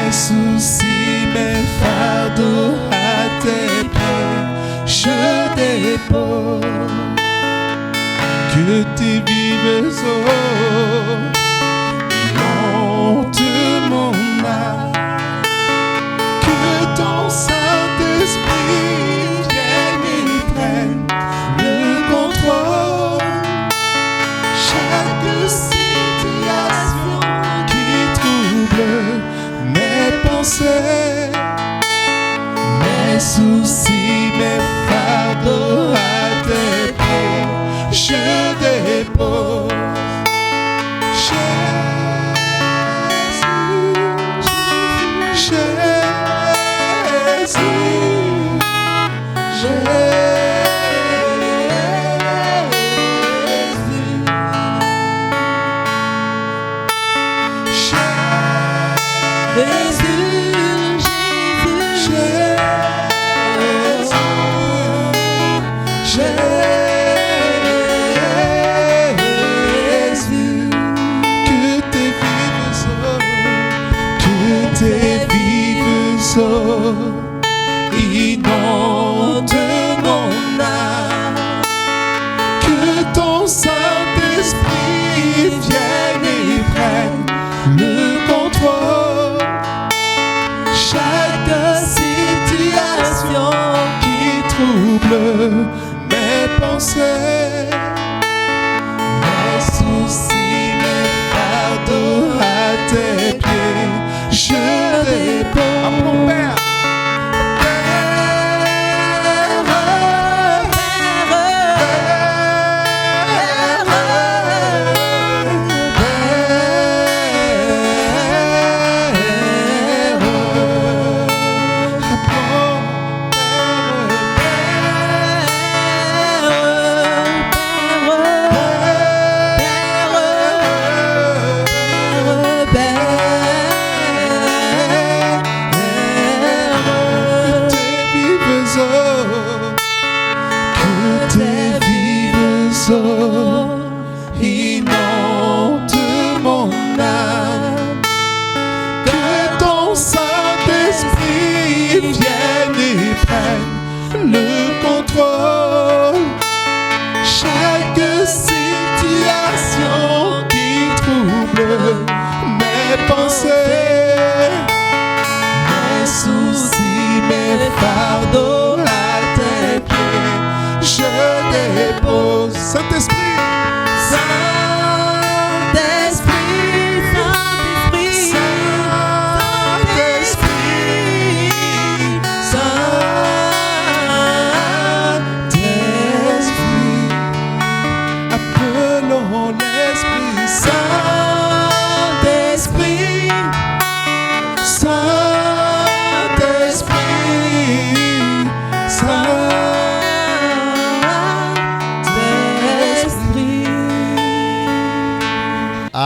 Mes soucis, mes fardeaux à tes pieds, je dépose. Que tes vives eaux inondent mon âme, que ton Saint-Esprit vienne et prenne le contrôle. Chaque situation qui trouble mes pensées, mes soucis, mes fardeaux à tes pieds, je dépose. Inonde mon âme, que ton Saint-Esprit vienne et prenne le contrôle. Chaque situation qui trouble mes pensées, mes soucis, mes fardeaux à tes pieds, je dépose. À mon Père. Inonde mon âme, que ton Saint-Esprit vienne et prenne le contrôle. Chaque situation qui trouble mes pensées, mes soucis, mes fardeaux à tes pieds, je dépose. Saint-Esprit,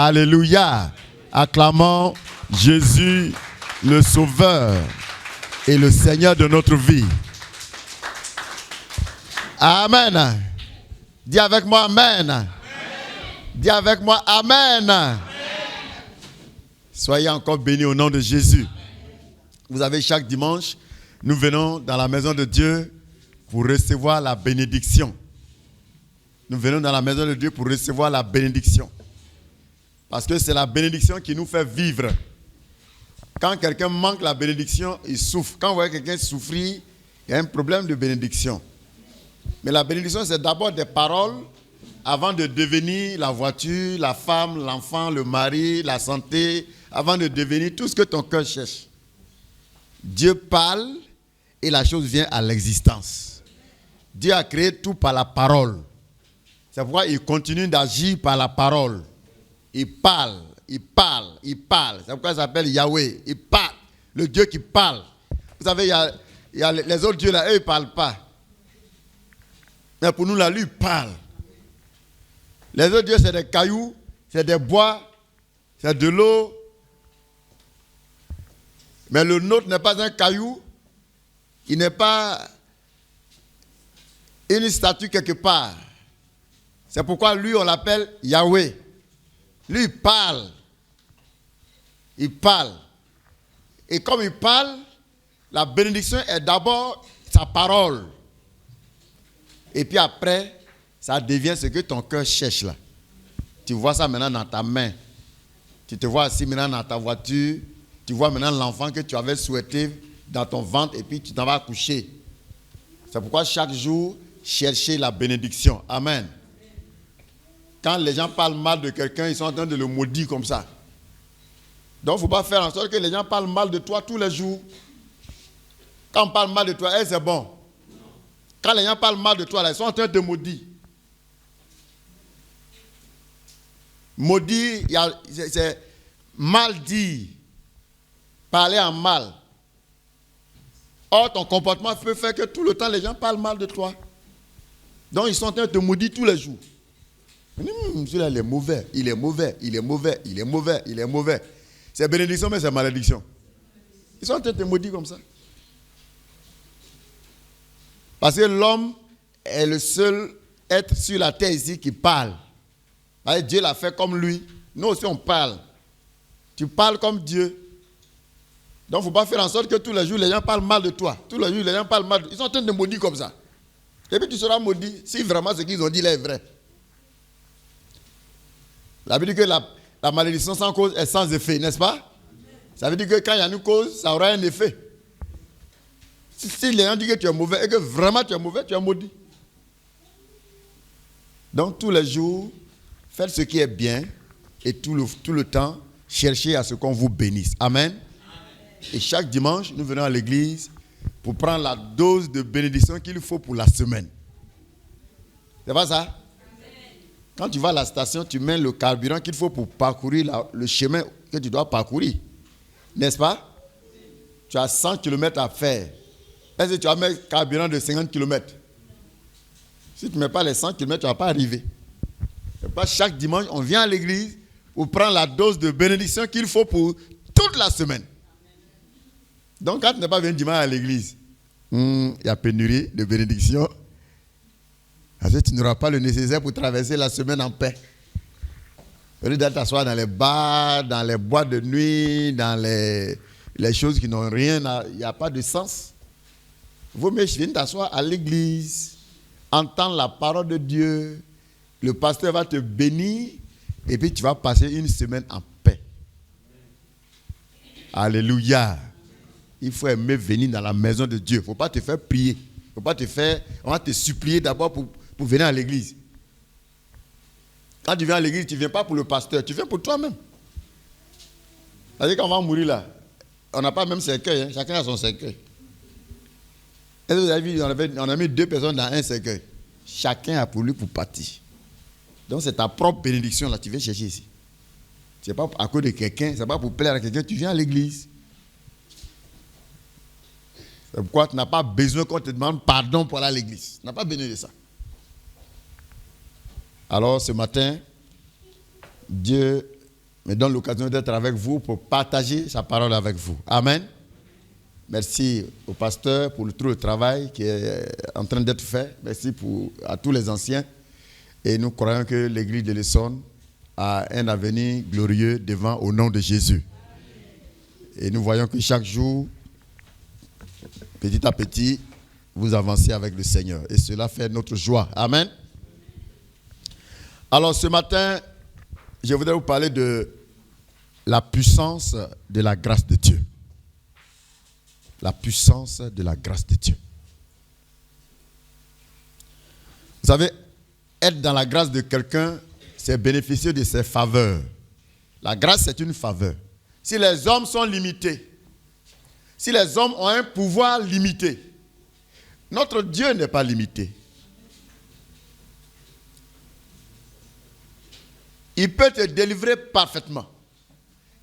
Alléluia. Acclamons Jésus, le Sauveur et le Seigneur de notre vie. Amen. Dis avec moi Amen. Amen. Dis avec moi Amen. Amen. Soyez encore bénis au nom de Jésus. Vous savez, chaque dimanche, nous venons dans la maison de Dieu pour recevoir la bénédiction. Nous venons dans la maison de Dieu pour recevoir la bénédiction. Parce que c'est la bénédiction qui nous fait vivre. Quand quelqu'un manque la bénédiction, il souffre. Quand vous voyez quelqu'un souffrir, il y a un problème de bénédiction. Mais la bénédiction, c'est d'abord des paroles avant de devenir la voiture, la femme, l'enfant, le mari, la santé, avant de devenir tout ce que ton cœur cherche. Dieu parle et la chose vient à l'existence. Dieu a créé tout par la parole. C'est pourquoi il continue d'agir par la parole. Il parle, il parle, il parle. C'est pourquoi il s'appelle Yahweh. Il parle. Le Dieu qui parle. Vous savez, il y a les autres dieux là, eux, ils ne parlent pas. Mais pour nous là, lui, il parle. Les autres dieux, c'est des cailloux, c'est des bois, c'est de l'eau. Mais le nôtre n'est pas un caillou. Il n'est pas une statue quelque part. C'est pourquoi lui, on l'appelle Yahweh. Lui, il parle. Il parle. Et comme il parle, la bénédiction est d'abord sa parole. Et puis après, ça devient ce que ton cœur cherche là. Tu vois ça maintenant dans ta main. Tu te vois assis maintenant dans ta voiture. Tu vois maintenant l'enfant que tu avais souhaité dans ton ventre et puis tu t'en vas coucher. C'est pourquoi chaque jour, cherchez la bénédiction. Amen. Quand les gens parlent mal de quelqu'un, ils sont en train de le maudire comme ça. Donc, il ne faut pas faire en sorte que les gens parlent mal de toi tous les jours. Quand on parle mal de toi, c'est bon. Quand les gens parlent mal de toi, là, ils sont en train de te maudire. Maudire, c'est mal dire. Parler en mal. Or, ton comportement peut faire que tout le temps, les gens parlent mal de toi. Donc, ils sont en train de te maudire tous les jours. Celui-là, il est mauvais, il est mauvais, il est mauvais, il est mauvais, il est mauvais. C'est bénédiction, mais c'est malédiction. Ils sont en train de te maudire comme ça. Parce que l'homme est le seul être sur la terre ici qui parle. Dieu l'a fait comme lui. Nous aussi, on parle. Tu parles comme Dieu. Donc, il ne faut pas faire en sorte que tous les jours, les gens parlent mal de toi. Tous les jours, les gens parlent mal de toi. Ils sont en train de maudire comme ça. Et puis, tu seras maudit si vraiment ce qu'ils ont dit là est vrai. Ça veut dire que la malédiction sans cause est sans effet, n'est-ce pas? Ça veut dire que quand il y a une cause, ça aura un effet. Si les gens disent que tu es mauvais et que vraiment tu es mauvais, tu es maudit. Donc, tous les jours, faites ce qui est bien et tout le temps, cherchez à ce qu'on vous bénisse. Amen. Et chaque dimanche, nous venons à l'église pour prendre la dose de bénédiction qu'il faut pour la semaine. C'est pas ça? Quand tu vas à la station, tu mets le carburant qu'il faut pour parcourir le chemin que tu dois parcourir. N'est-ce pas? Tu as 100 km à faire. Est-ce que tu vas mettre carburant de 50 km? Si tu ne mets pas les 100 km, tu ne vas pas arriver. Pas chaque dimanche, on vient à l'église pour prendre la dose de bénédiction qu'il faut pour toute la semaine. Donc, quand tu n'es pas venu dimanche à l'église, il y a pénurie de bénédiction. Parce que tu n'auras pas le nécessaire pour traverser la semaine en paix. Au lieu d'aller t'asseoir dans les bars, dans les boîtes de nuit, dans les choses qui n'ont rien, il n'y a pas de sens. Il vaut mieux venir t'asseoir à l'église, entendre la parole de Dieu. Le pasteur va te bénir et puis tu vas passer une semaine en paix. Alléluia. Il faut aimer venir dans la maison de Dieu. Il ne faut pas te faire prier. Il ne faut pas te faire... On va te supplier d'abord pour venir à l'église. Quand tu viens à l'église, tu ne viens pas pour le pasteur, tu viens pour toi-même. C'est-à-dire quand on va mourir là, on n'a pas même cercueil, hein? Chacun a son cercueil. Est-ce que vous avez vu, on a mis 2 personnes dans un cercueil. Chacun a pour lui pour partir. Donc c'est ta propre bénédiction là, tu viens chercher ici. Ce n'est pas à cause de quelqu'un, ce n'est pas pour plaire à quelqu'un, tu viens à l'église. C'est pourquoi tu n'as pas besoin qu'on te demande pardon pour aller à l'église. Tu n'as pas besoin de ça. Alors ce matin, Dieu me donne l'occasion d'être avec vous pour partager sa parole avec vous. Amen. Merci au pasteur pour tout le travail qui est en train d'être fait. Merci à tous les anciens. Et nous croyons que l'église de l'Essonne a un avenir glorieux devant au nom de Jésus. Et nous voyons que chaque jour, petit à petit, vous avancez avec le Seigneur. Et cela fait notre joie. Amen. Alors ce matin, je voudrais vous parler de la puissance de la grâce de Dieu. La puissance de la grâce de Dieu. Vous savez, être dans la grâce de quelqu'un, c'est bénéficier de ses faveurs. La grâce, c'est une faveur. Si les hommes sont limités, si les hommes ont un pouvoir limité, notre Dieu n'est pas limité. Il peut te délivrer parfaitement.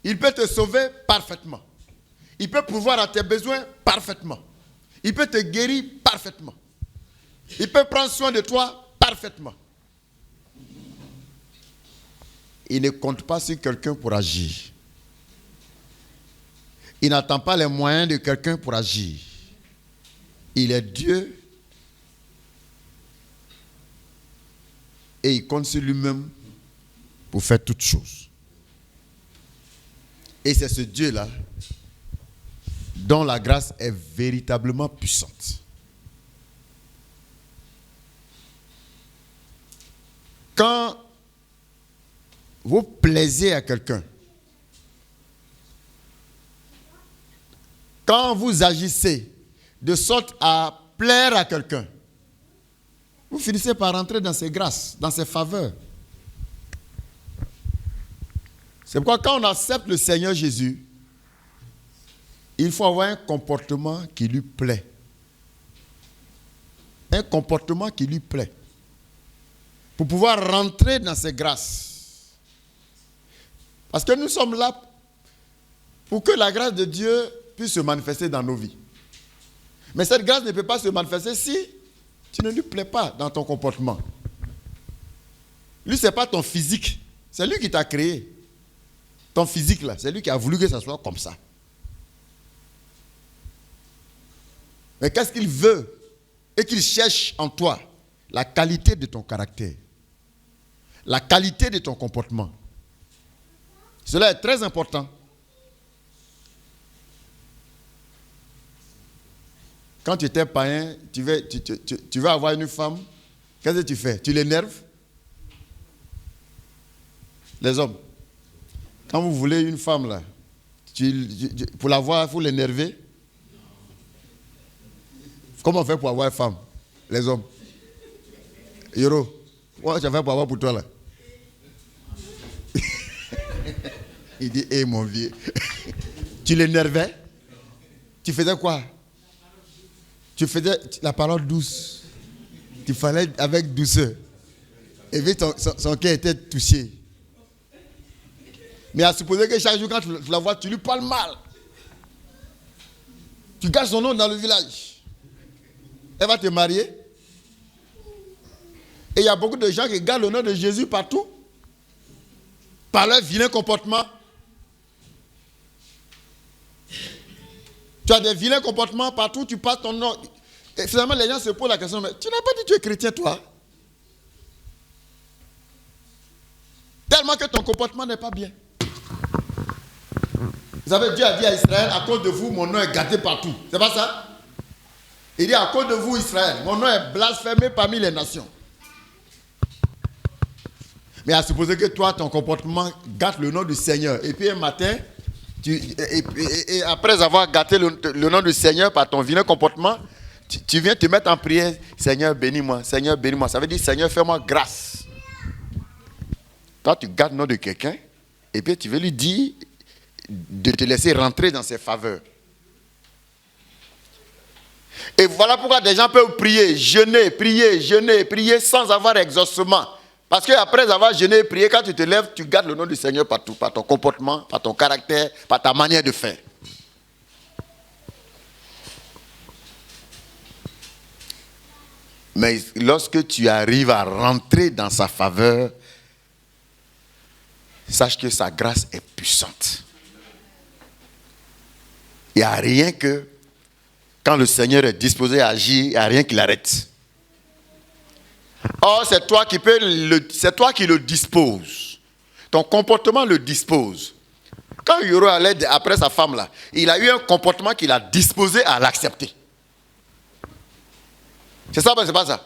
Il peut te sauver parfaitement. Il peut pourvoir à tes besoins parfaitement. Il peut te guérir parfaitement. Il peut prendre soin de toi parfaitement. Il ne compte pas sur quelqu'un pour agir. Il n'attend pas les moyens de quelqu'un pour agir. Il est Dieu et il compte sur lui-même pour faire toutes choses. Et c'est ce Dieu-là dont la grâce est véritablement puissante. Quand vous plaisez à quelqu'un, quand vous agissez de sorte à plaire à quelqu'un, vous finissez par rentrer dans ses grâces, dans ses faveurs. C'est pourquoi quand on accepte le Seigneur Jésus, il faut avoir un comportement qui lui plaît. Un comportement qui lui plaît. Pour pouvoir rentrer dans ses grâces. Parce que nous sommes là pour que la grâce de Dieu puisse se manifester dans nos vies. Mais cette grâce ne peut pas se manifester si tu ne lui plais pas dans ton comportement. Lui, ce n'est pas ton physique. C'est lui qui t'a créé. Ton physique, là, c'est lui qui a voulu que ça soit comme ça. Mais qu'est-ce qu'il veut et qu'il cherche en toi? La qualité de ton caractère. La qualité de ton comportement. Cela est très important. Quand tu étais païen, tu veux avoir une femme, qu'est-ce que tu fais? Tu l'énerves? Les hommes, quand vous voulez une femme, là, pour l'avoir, il faut l'énerver. Comment on fait pour avoir une femme? Les hommes. Yoro, comment tu as fait pour avoir pour toi, là? Il dit, hé, mon vieux. Tu l'énervais? Tu faisais quoi? Tu faisais la parole douce. Tu fallait avec douceur. Et puis son cœur était touché. Mais à supposer que chaque jour, quand tu la vois, tu lui parles mal. Tu gardes son nom dans le village. Elle va te marier. Et il y a beaucoup de gens qui gardent le nom de Jésus partout. Par leur vilain comportement. Tu as des vilains comportements partout, tu passes ton nom. Et finalement, les gens se posent la question, mais tu n'as pas dit que tu es chrétien, toi? Tellement que ton comportement n'est pas bien. Vous savez, Dieu a dit à Israël, à cause de vous, mon nom est gâté partout. C'est pas ça? Il dit, à cause de vous, Israël, mon nom est blasphémé parmi les nations. Mais à supposer que toi, ton comportement gâte le nom du Seigneur. Et puis un matin, et après avoir gâté le nom du Seigneur par ton vilain comportement, tu viens te mettre en prière. Seigneur, bénis-moi. Seigneur, bénis-moi. Ça veut dire, Seigneur, fais-moi grâce. Toi, tu gâtes le nom de quelqu'un, et puis tu veux lui dire de te laisser rentrer dans ses faveurs. Et voilà pourquoi des gens peuvent prier, jeûner, prier sans avoir exaucement. Parce qu'après avoir jeûné et prié, quand tu te lèves, tu gardes le nom du Seigneur partout, par ton comportement, par ton caractère, par ta manière de faire. Mais lorsque tu arrives à rentrer dans sa faveur, sache que sa grâce est puissante. Il n'y a rien que, quand le Seigneur est disposé à agir, il n'y a rien qui l'arrête. Or, c'est toi qui le disposes. Ton comportement le dispose. Quand Yoro allait après sa femme là, il a eu un comportement qui l'a disposé à l'accepter. C'est ça, mais c'est pas ça.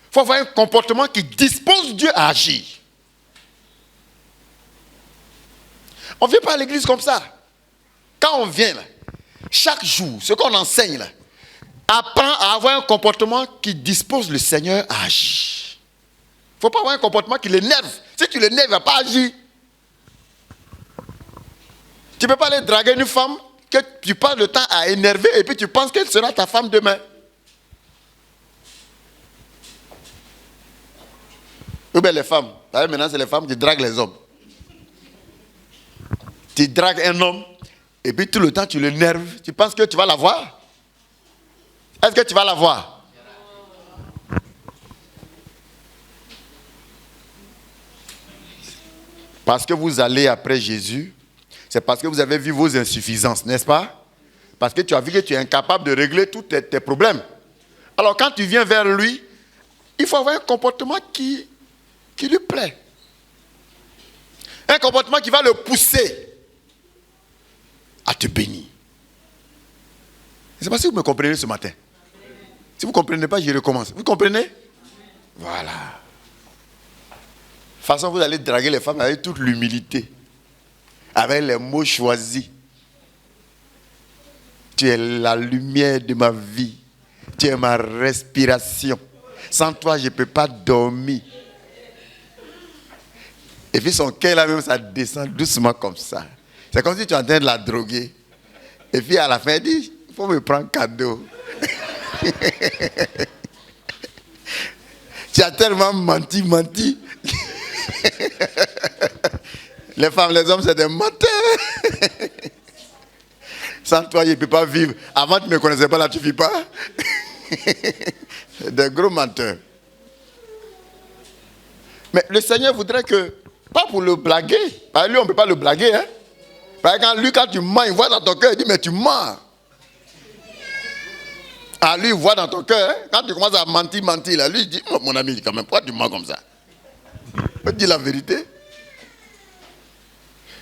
Il faut avoir un comportement qui dispose Dieu à agir. On ne vient pas à l'église comme ça. Quand on vient là, chaque jour, ce qu'on enseigne là, apprends à avoir un comportement qui dispose le Seigneur à agir. Il ne faut pas avoir un comportement qui l'énerve. Si tu l'énerves, il ne va pas agir. Tu ne peux pas aller draguer une femme que tu passes le temps à énerver et puis tu penses qu'elle sera ta femme demain. Ou bien les femmes. Maintenant, c'est les femmes qui draguent les hommes. Tu dragues un homme et puis tout le temps tu l'énerves. Tu penses que tu vas l'avoir? Est-ce que tu vas l'avoir? Parce que vous allez après Jésus, c'est parce que vous avez vu vos insuffisances, n'est-ce pas? Parce que tu as vu que tu es incapable de régler tous tes problèmes. Alors quand tu viens vers lui, il faut avoir un comportement qui lui plaît. Un comportement qui va le pousser à te bénir. Je ne sais pas si vous me comprenez ce matin. Si vous ne comprenez pas, je recommence. Vous comprenez? Voilà. De toute façon, vous allez draguer les femmes avec toute l'humilité. Avec les mots choisis. Tu es la lumière de ma vie. Tu es ma respiration. Sans toi, je ne peux pas dormir. Et puis son cœur là même, ça descend doucement comme ça. C'est comme si tu es en train de la droguer. Et puis à la fin, elle dit, il faut me prendre cadeau. Tu as tellement menti. Les femmes, les hommes, c'est des menteurs. Sans toi, je ne peux pas vivre. Avant, tu ne me connaissais pas, là, tu ne vis pas. Des gros menteurs. Mais le Seigneur voudrait que, pas pour le blaguer, parce que lui, on ne peut pas le blaguer. Hein? Parce que lui, quand tu mens, il voit dans ton cœur, il dit, mais tu mens. Ah, lui, il voit dans ton cœur, hein? Quand tu commences à mentir, là, lui, il dit, oh, mon ami, quand même, pourquoi tu mens comme ça? Dis la vérité.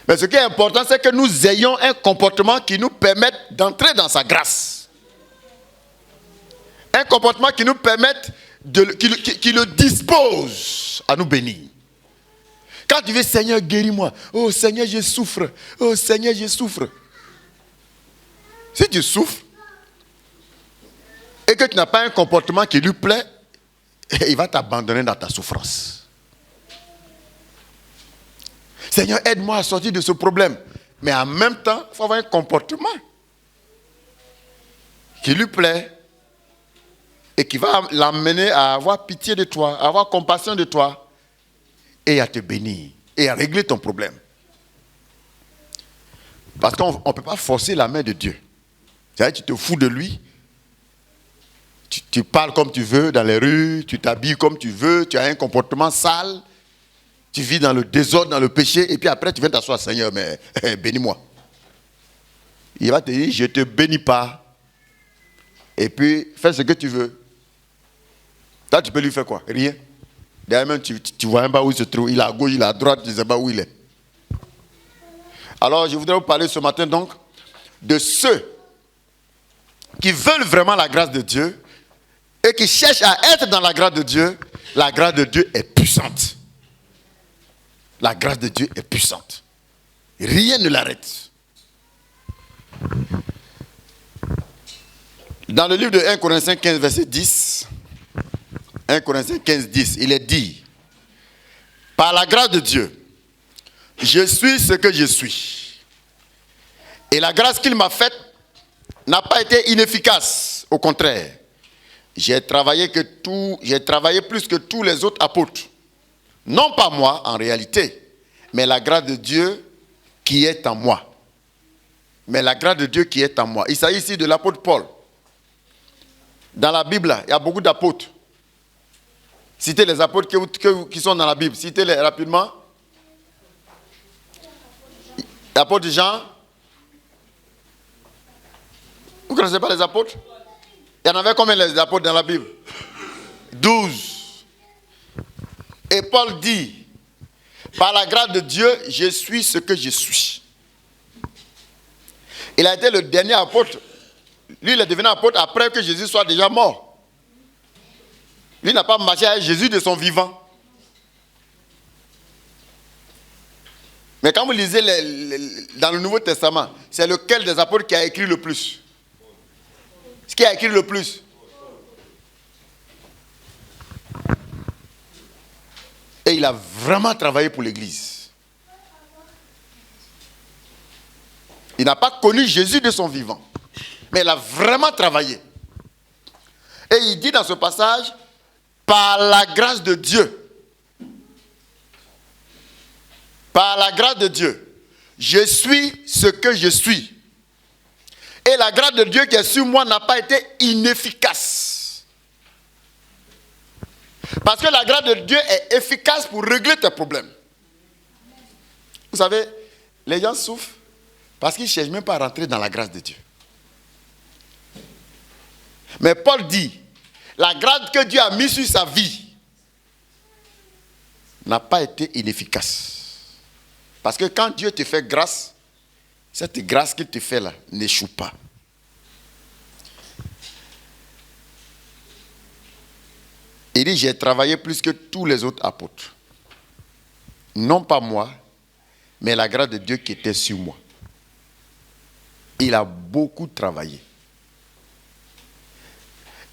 Mais ce qui est important, c'est que nous ayons un comportement qui nous permette d'entrer dans sa grâce. Un comportement qui nous permette, qui le dispose à nous bénir. Quand tu veux, Seigneur, guéris-moi. Oh Seigneur, je souffre. Oh Seigneur, je souffre. Si tu souffres, et que tu n'as pas un comportement qui lui plaît, il va t'abandonner dans ta souffrance. Seigneur, aide-moi à sortir de ce problème. Mais en même temps, il faut avoir un comportement qui lui plaît et qui va l'amener à avoir pitié de toi, à avoir compassion de toi et à te bénir et à régler ton problème. Parce qu'on ne peut pas forcer la main de Dieu. C'est-à-dire, tu te fous de lui, tu parles comme tu veux dans les rues, tu t'habilles comme tu veux, tu as un comportement sale. Tu vis dans le désordre, dans le péché, et puis après tu viens t'asseoir, Seigneur, mais bénis-moi. Il va te dire, je ne te bénis pas. Et puis, fais ce que tu veux. Toi, tu peux lui faire quoi? Rien. D'ailleurs, même, tu vois même pas où il se trouve. Il est à gauche, il est à droite, tu ne sais pas où il est. Alors, je voudrais vous parler ce matin, donc, de ceux qui veulent vraiment la grâce de Dieu et qui cherchent à être dans la grâce de Dieu. La grâce de Dieu est puissante. La grâce de Dieu est puissante. Rien ne l'arrête. Dans le livre de 1 Corinthiens 15, verset 10, 1 Corinthiens 15, 10, il est dit, par la grâce de Dieu, je suis ce que je suis. Et la grâce qu'il m'a faite n'a pas été inefficace. Au contraire, j'ai travaillé plus que tous les autres apôtres. Non pas moi, en réalité, mais la grâce de Dieu qui est en moi. Mais la grâce de Dieu qui est en moi. Il s'agit ici de l'apôtre Paul. Dans la Bible, il y a beaucoup d'apôtres. Citez les apôtres qui sont dans la Bible. Citez-les rapidement. L'apôtre Jean. Vous ne connaissez pas les apôtres? Il y en avait combien les apôtres dans la Bible? 12. Et Paul dit, par la grâce de Dieu, je suis ce que je suis. Il a été le dernier apôtre. Lui, il est devenu apôtre après que Jésus soit déjà mort. Lui n'a pas marché avec Jésus de son vivant. Mais quand vous lisez dans le Nouveau Testament, c'est lequel des apôtres qui a écrit le plus? Ce qui a écrit le plus? Et il a vraiment travaillé pour l'Église. Il n'a pas connu Jésus de son vivant. Mais il a vraiment travaillé. Et il dit dans ce passage, par la grâce de Dieu. Par la grâce de Dieu. Je suis ce que je suis. Et la grâce de Dieu qui est sur moi n'a pas été inefficace. Parce que la grâce de Dieu est efficace pour régler tes problèmes. Vous savez, les gens souffrent parce qu'ils ne cherchent même pas à rentrer dans la grâce de Dieu. Mais Paul dit, la grâce que Dieu a mise sur sa vie n'a pas été inefficace. Parce que quand Dieu te fait grâce, cette grâce qu'il te fait là n'échoue pas. Il dit, j'ai travaillé plus que tous les autres apôtres. Non pas moi, mais la grâce de Dieu qui était sur moi. Il a beaucoup travaillé.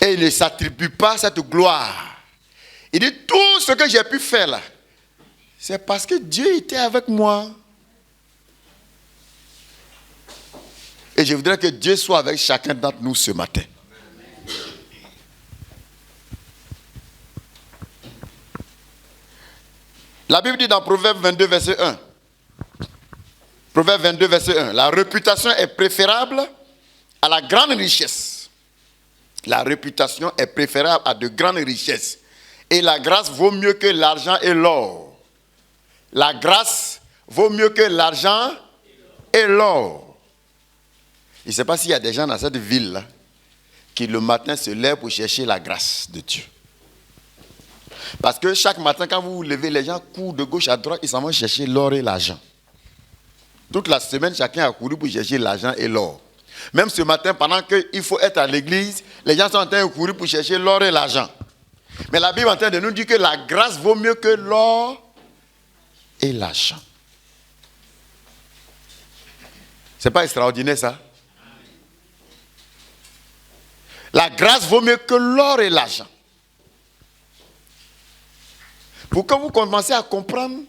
Et il ne s'attribue pas cette gloire. Il dit, tout ce que j'ai pu faire là, c'est parce que Dieu était avec moi. Et je voudrais que Dieu soit avec chacun d'entre nous ce matin. La Bible dit dans Proverbe 22, verset 1. Proverbe 22, verset 1. La réputation est préférable à la grande richesse. La réputation est préférable à de grandes richesses. Et la grâce vaut mieux que l'argent et l'or. La grâce vaut mieux que l'argent et l'or. Je ne sais pas s'il y a des gens dans cette ville-là qui le matin se lèvent pour chercher la grâce de Dieu. Parce que chaque matin, quand vous vous levez, les gens courent de gauche à droite, ils s'en vont chercher l'or et l'argent. Toute la semaine, chacun a couru pour chercher l'argent et l'or. Même ce matin, pendant qu'il faut être à l'église, les gens sont en train de courir pour chercher l'or et l'argent. Mais la Bible est en train de nous dire que la grâce vaut mieux que l'or et l'argent. C'est pas extraordinaire ça? La grâce vaut mieux que l'or et l'argent. Pour que vous commenciez à comprendre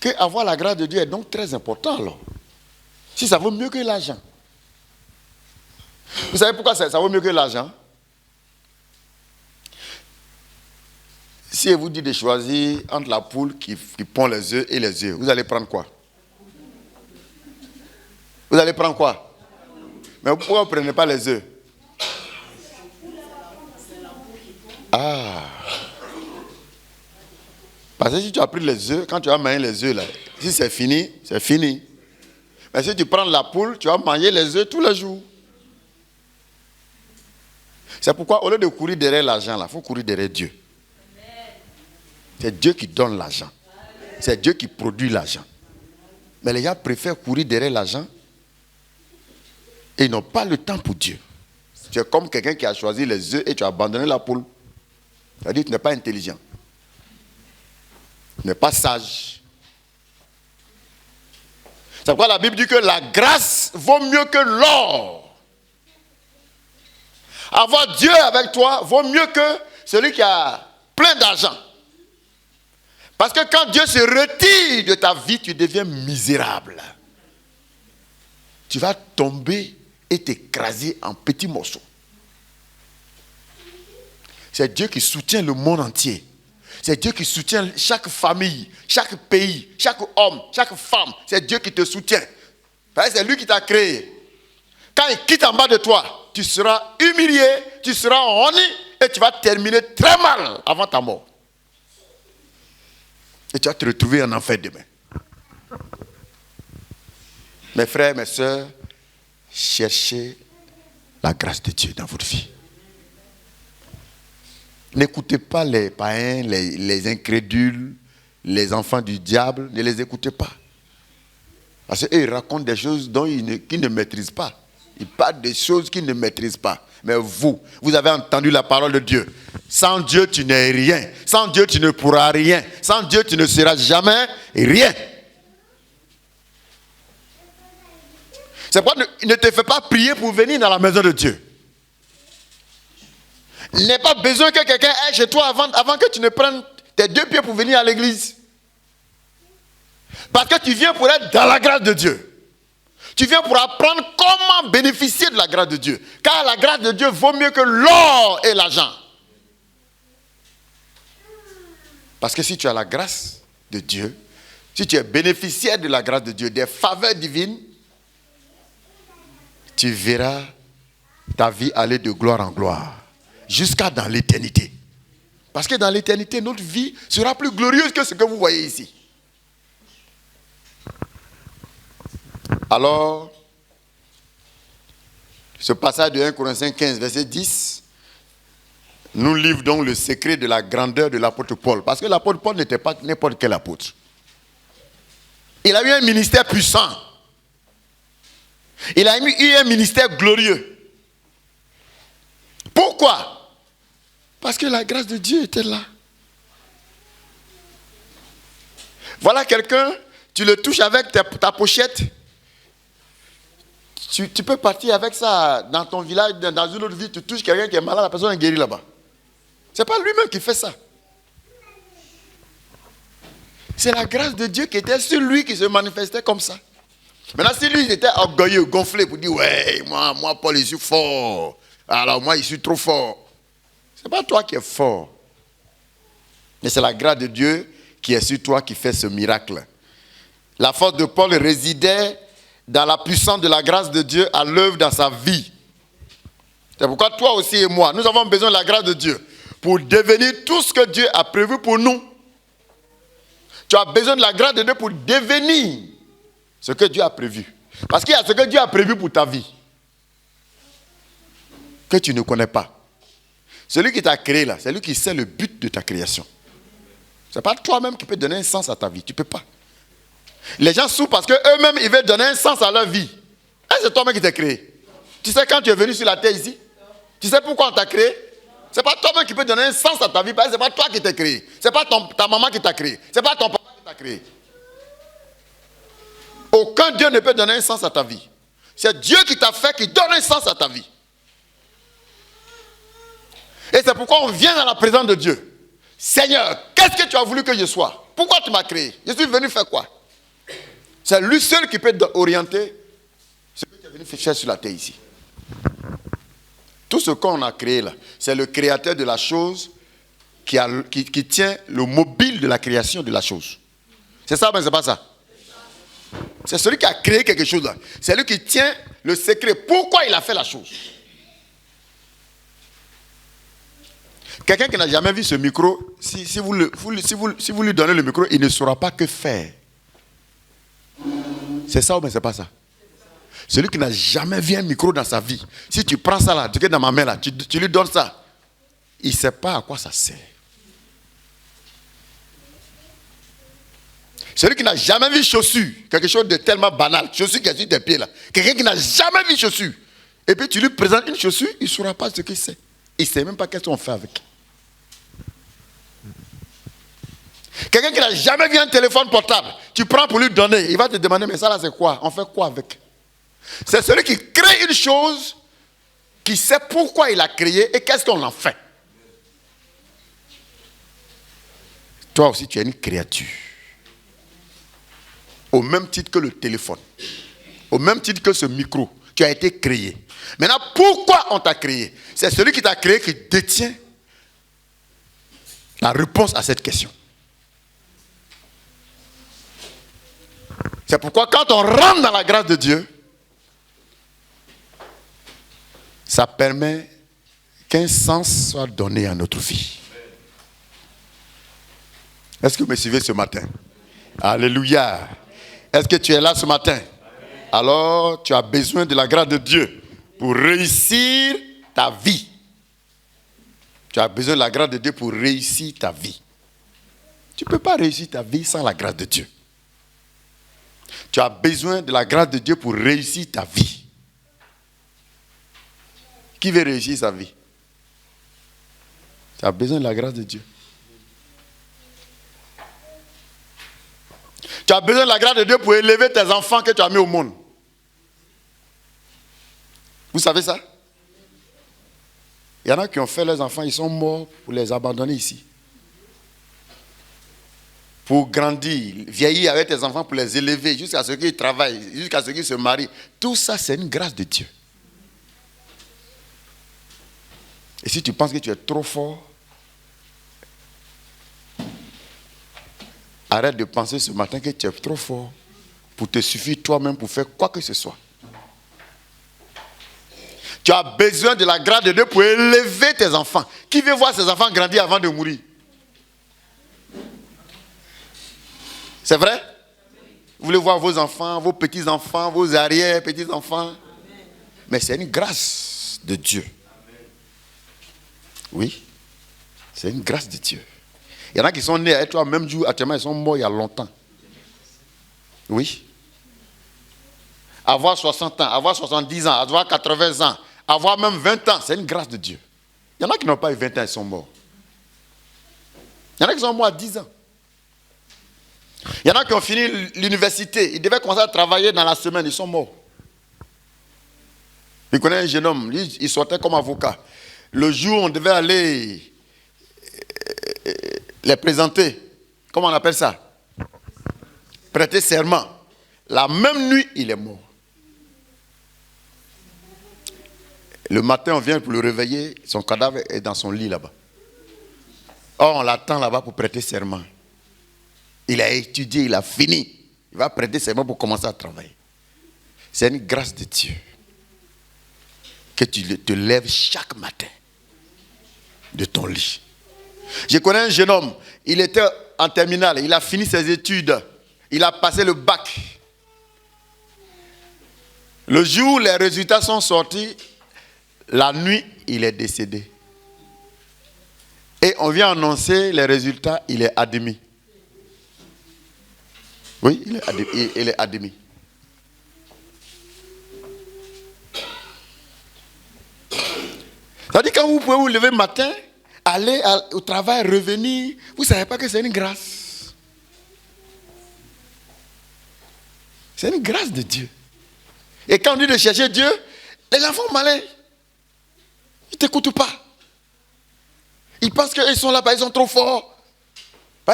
qu'avoir la grâce de Dieu est donc très important alors. Si ça vaut mieux que l'argent. Vous savez pourquoi ça vaut mieux que l'argent? Si elle vous dit de choisir entre la poule qui pond les œufs et les œufs, vous allez prendre quoi? Vous allez prendre quoi? Mais pourquoi vous ne prenez pas les œufs? Ah. Parce que si tu as pris les œufs, quand tu vas manger les œufs là, si c'est fini, c'est fini. Mais si tu prends la poule, tu vas manger les œufs tous les jours. C'est pourquoi au lieu de courir derrière l'argent là, il faut courir derrière Dieu. C'est Dieu qui donne l'argent. C'est Dieu qui produit l'argent. Mais les gens préfèrent courir derrière l'argent et ils n'ont pas le temps pour Dieu. Tu es comme quelqu'un qui a choisi les œufs et tu as abandonné la poule. C'est-à-dire que tu n'es pas intelligent. Tu n'es pas sage. C'est pourquoi la Bible dit que la grâce vaut mieux que l'or. Avoir Dieu avec toi vaut mieux que celui qui a plein d'argent. Parce que quand Dieu se retire de ta vie, tu deviens misérable. Tu vas tomber et t'écraser en petits morceaux. C'est Dieu qui soutient le monde entier. C'est Dieu qui soutient chaque famille, chaque pays, chaque homme, chaque femme. C'est Dieu qui te soutient. C'est lui qui t'a créé. Quand il quitte en bas de toi, tu seras humilié, tu seras honni et tu vas terminer très mal avant ta mort. Et tu vas te retrouver en enfer demain. Mes frères, mes sœurs, cherchez la grâce de Dieu dans votre vie. N'écoutez pas les païens, les incrédules, les enfants du diable, ne les écoutez pas. Parce qu'eux, ils racontent des choses qu'ils ne maîtrisent pas. Ils parlent des choses qu'ils ne maîtrisent pas. Mais vous avez entendu la parole de Dieu. Sans Dieu, tu n'es rien. Sans Dieu, tu ne pourras rien. Sans Dieu, tu ne seras jamais rien. C'est pourquoi ne te fais pas prier pour venir dans la maison de Dieu. Il n'est pas besoin que quelqu'un aille chez toi avant que tu ne prennes tes deux pieds pour venir à l'église. Parce que tu viens pour être dans la grâce de Dieu. Tu viens pour apprendre comment bénéficier de la grâce de Dieu. Car la grâce de Dieu vaut mieux que l'or et l'argent. Parce que si tu as la grâce de Dieu, si tu es bénéficiaire de la grâce de Dieu, des faveurs divines, tu verras ta vie aller de gloire en gloire. Jusqu'à dans l'éternité. Parce que dans l'éternité, notre vie sera plus glorieuse que ce que vous voyez ici. Alors, ce passage de 1 Corinthiens 15, verset 10, nous livre donc le secret de la grandeur de l'apôtre Paul. Parce que l'apôtre Paul n'était pas n'importe quel apôtre. Il a eu un ministère puissant. Il a eu un ministère glorieux. Pourquoi? Parce que la grâce de Dieu était là. Voilà quelqu'un, tu le touches avec ta pochette. Tu peux partir avec ça dans ton village, dans une autre ville, tu touches quelqu'un qui est malade, la personne est guérie là-bas. Ce n'est pas lui-même qui fait ça. C'est la grâce de Dieu qui était sur lui qui se manifestait comme ça. Maintenant, si lui il était orgueilleux, gonflé pour dire, ouais, moi, Paul, je suis fort. Alors moi, je suis trop fort. Ce n'est pas toi qui es fort. Mais c'est la grâce de Dieu qui est sur toi qui fait ce miracle. La force de Paul résidait dans la puissance de la grâce de Dieu à l'œuvre dans sa vie. C'est pourquoi toi aussi et moi, nous avons besoin de la grâce de Dieu pour devenir tout ce que Dieu a prévu pour nous. Tu as besoin de la grâce de Dieu pour devenir ce que Dieu a prévu. Parce qu'il y a ce que Dieu a prévu pour ta vie que tu ne connais pas. Celui qui t'a créé là, c'est lui qui sait le but de ta création. Ce n'est pas toi-même qui peux donner un sens à ta vie. Tu ne peux pas. Les gens souffrent parce qu'eux-mêmes, ils veulent donner un sens à leur vie. Est-ce que c'est toi-même qui t'es créé? Tu sais quand tu es venu sur la terre ici? Tu sais pourquoi on t'a créé? Ce n'est pas toi-même qui peux donner un sens à ta vie parce que ce n'est pas toi qui t'es créé. Ce n'est pas ta maman qui t'a créé. Ce n'est pas ton papa qui t'a créé. Aucun Dieu ne peut donner un sens à ta vie. C'est Dieu qui t'a fait qui donne un sens à ta vie. Et c'est pourquoi on vient dans la présence de Dieu. Seigneur, qu'est-ce que tu as voulu que je sois? Pourquoi tu m'as créé? Je suis venu faire quoi? C'est lui seul qui peut orienter ce que tu es venu faire sur la terre ici. Tout ce qu'on a créé là, c'est le créateur de la chose qui tient le mobile de la création de la chose. C'est ça, mais c'est pas ça. C'est celui qui a créé quelque chose là. C'est lui qui tient le secret. Pourquoi il a fait la chose? Quelqu'un qui n'a jamais vu ce micro, si vous lui donnez le micro, il ne saura pas que faire. C'est ça ou bien c'est pas ça? Celui qui n'a jamais vu un micro dans sa vie, si tu prends ça là, tu es dans ma main là, tu lui donnes ça, il ne sait pas à quoi ça sert. Celui qui n'a jamais vu chaussures, quelque chose de tellement banal, chaussures qui est sur tes pieds là, quelqu'un qui n'a jamais vu chaussures, et puis tu lui présentes une chaussure, il ne saura pas ce qu'il sait. Il ne sait même pas qu'est-ce qu'on fait avec. Quelqu'un qui n'a jamais vu un téléphone portable, tu prends pour lui donner, il va te demander, mais ça là c'est quoi? On fait quoi avec? C'est celui qui crée une chose, qui sait pourquoi il a créé et qu'est-ce qu'on en fait. Toi aussi tu es une créature. Au même titre que le téléphone, au même titre que ce micro, tu as été créé. Maintenant, pourquoi on t'a créé? C'est celui qui t'a créé qui détient la réponse à cette question. C'est pourquoi quand on rentre dans la grâce de Dieu, ça permet qu'un sens soit donné à notre vie. Est-ce que vous me suivez ce matin? Alléluia. Est-ce que tu es là ce matin? Alors, tu as besoin de la grâce de Dieu pour réussir ta vie. Tu as besoin de la grâce de Dieu pour réussir ta vie. Tu ne peux pas réussir ta vie sans la grâce de Dieu. Tu as besoin de la grâce de Dieu pour réussir ta vie. Qui veut réussir sa vie? Tu as besoin de la grâce de Dieu. Tu as besoin de la grâce de Dieu pour élever tes enfants que tu as mis au monde. Vous savez ça? Il y en a qui ont fait leurs enfants, ils sont morts pour les abandonner ici. Pour grandir, vieillir avec tes enfants pour les élever jusqu'à ce qu'ils travaillent, jusqu'à ce qu'ils se marient. Tout ça, c'est une grâce de Dieu. Et si tu penses que tu es trop fort, arrête de penser ce matin que tu es trop fort pour te suffire toi-même pour faire quoi que ce soit. Tu as besoin de la grâce de Dieu pour élever tes enfants. Qui veut voir ses enfants grandir avant de mourir? C'est vrai? Vous voulez voir vos enfants, vos petits-enfants, vos arrière-petits-enfants? Mais c'est une grâce de Dieu. Oui, c'est une grâce de Dieu. Il y en a qui sont nés avec toi, même jour, actuellement, ils sont morts il y a longtemps. Oui. Avoir 60 ans, avoir 70 ans, avoir 80 ans, avoir même 20 ans, c'est une grâce de Dieu. Il y en a qui n'ont pas eu 20 ans, ils sont morts. Il y en a qui sont morts à 10 ans. Il y en a qui ont fini l'université. Ils devaient commencer à travailler dans la semaine. Ils sont morts. Je connais un jeune homme. Lui, il sortait comme avocat. Le jour où on devait aller les présenter, comment on appelle ça? Prêter serment. La même nuit, il est mort. Le matin, on vient pour le réveiller. Son cadavre est dans son lit là-bas. Or, on l'attend là-bas pour prêter serment. Il a étudié, il a fini. Il va prêter serment pour commencer à travailler. C'est une grâce de Dieu que tu te lèves chaque matin de ton lit. Je connais un jeune homme. Il était en terminale. Il a fini ses études. Il a passé le bac. Le jour où les résultats sont sortis, la nuit, il est décédé. Et on vient annoncer les résultats, il est admis. Oui, il est admis. Ça dit quand vous pouvez vous lever le matin, aller au travail, revenir, vous ne savez pas que c'est une grâce. C'est une grâce de Dieu. Et quand on dit de chercher Dieu, les gens font malin. Ils ne t'écoutent pas. Ils pensent qu'ils sont là, ils sont trop forts,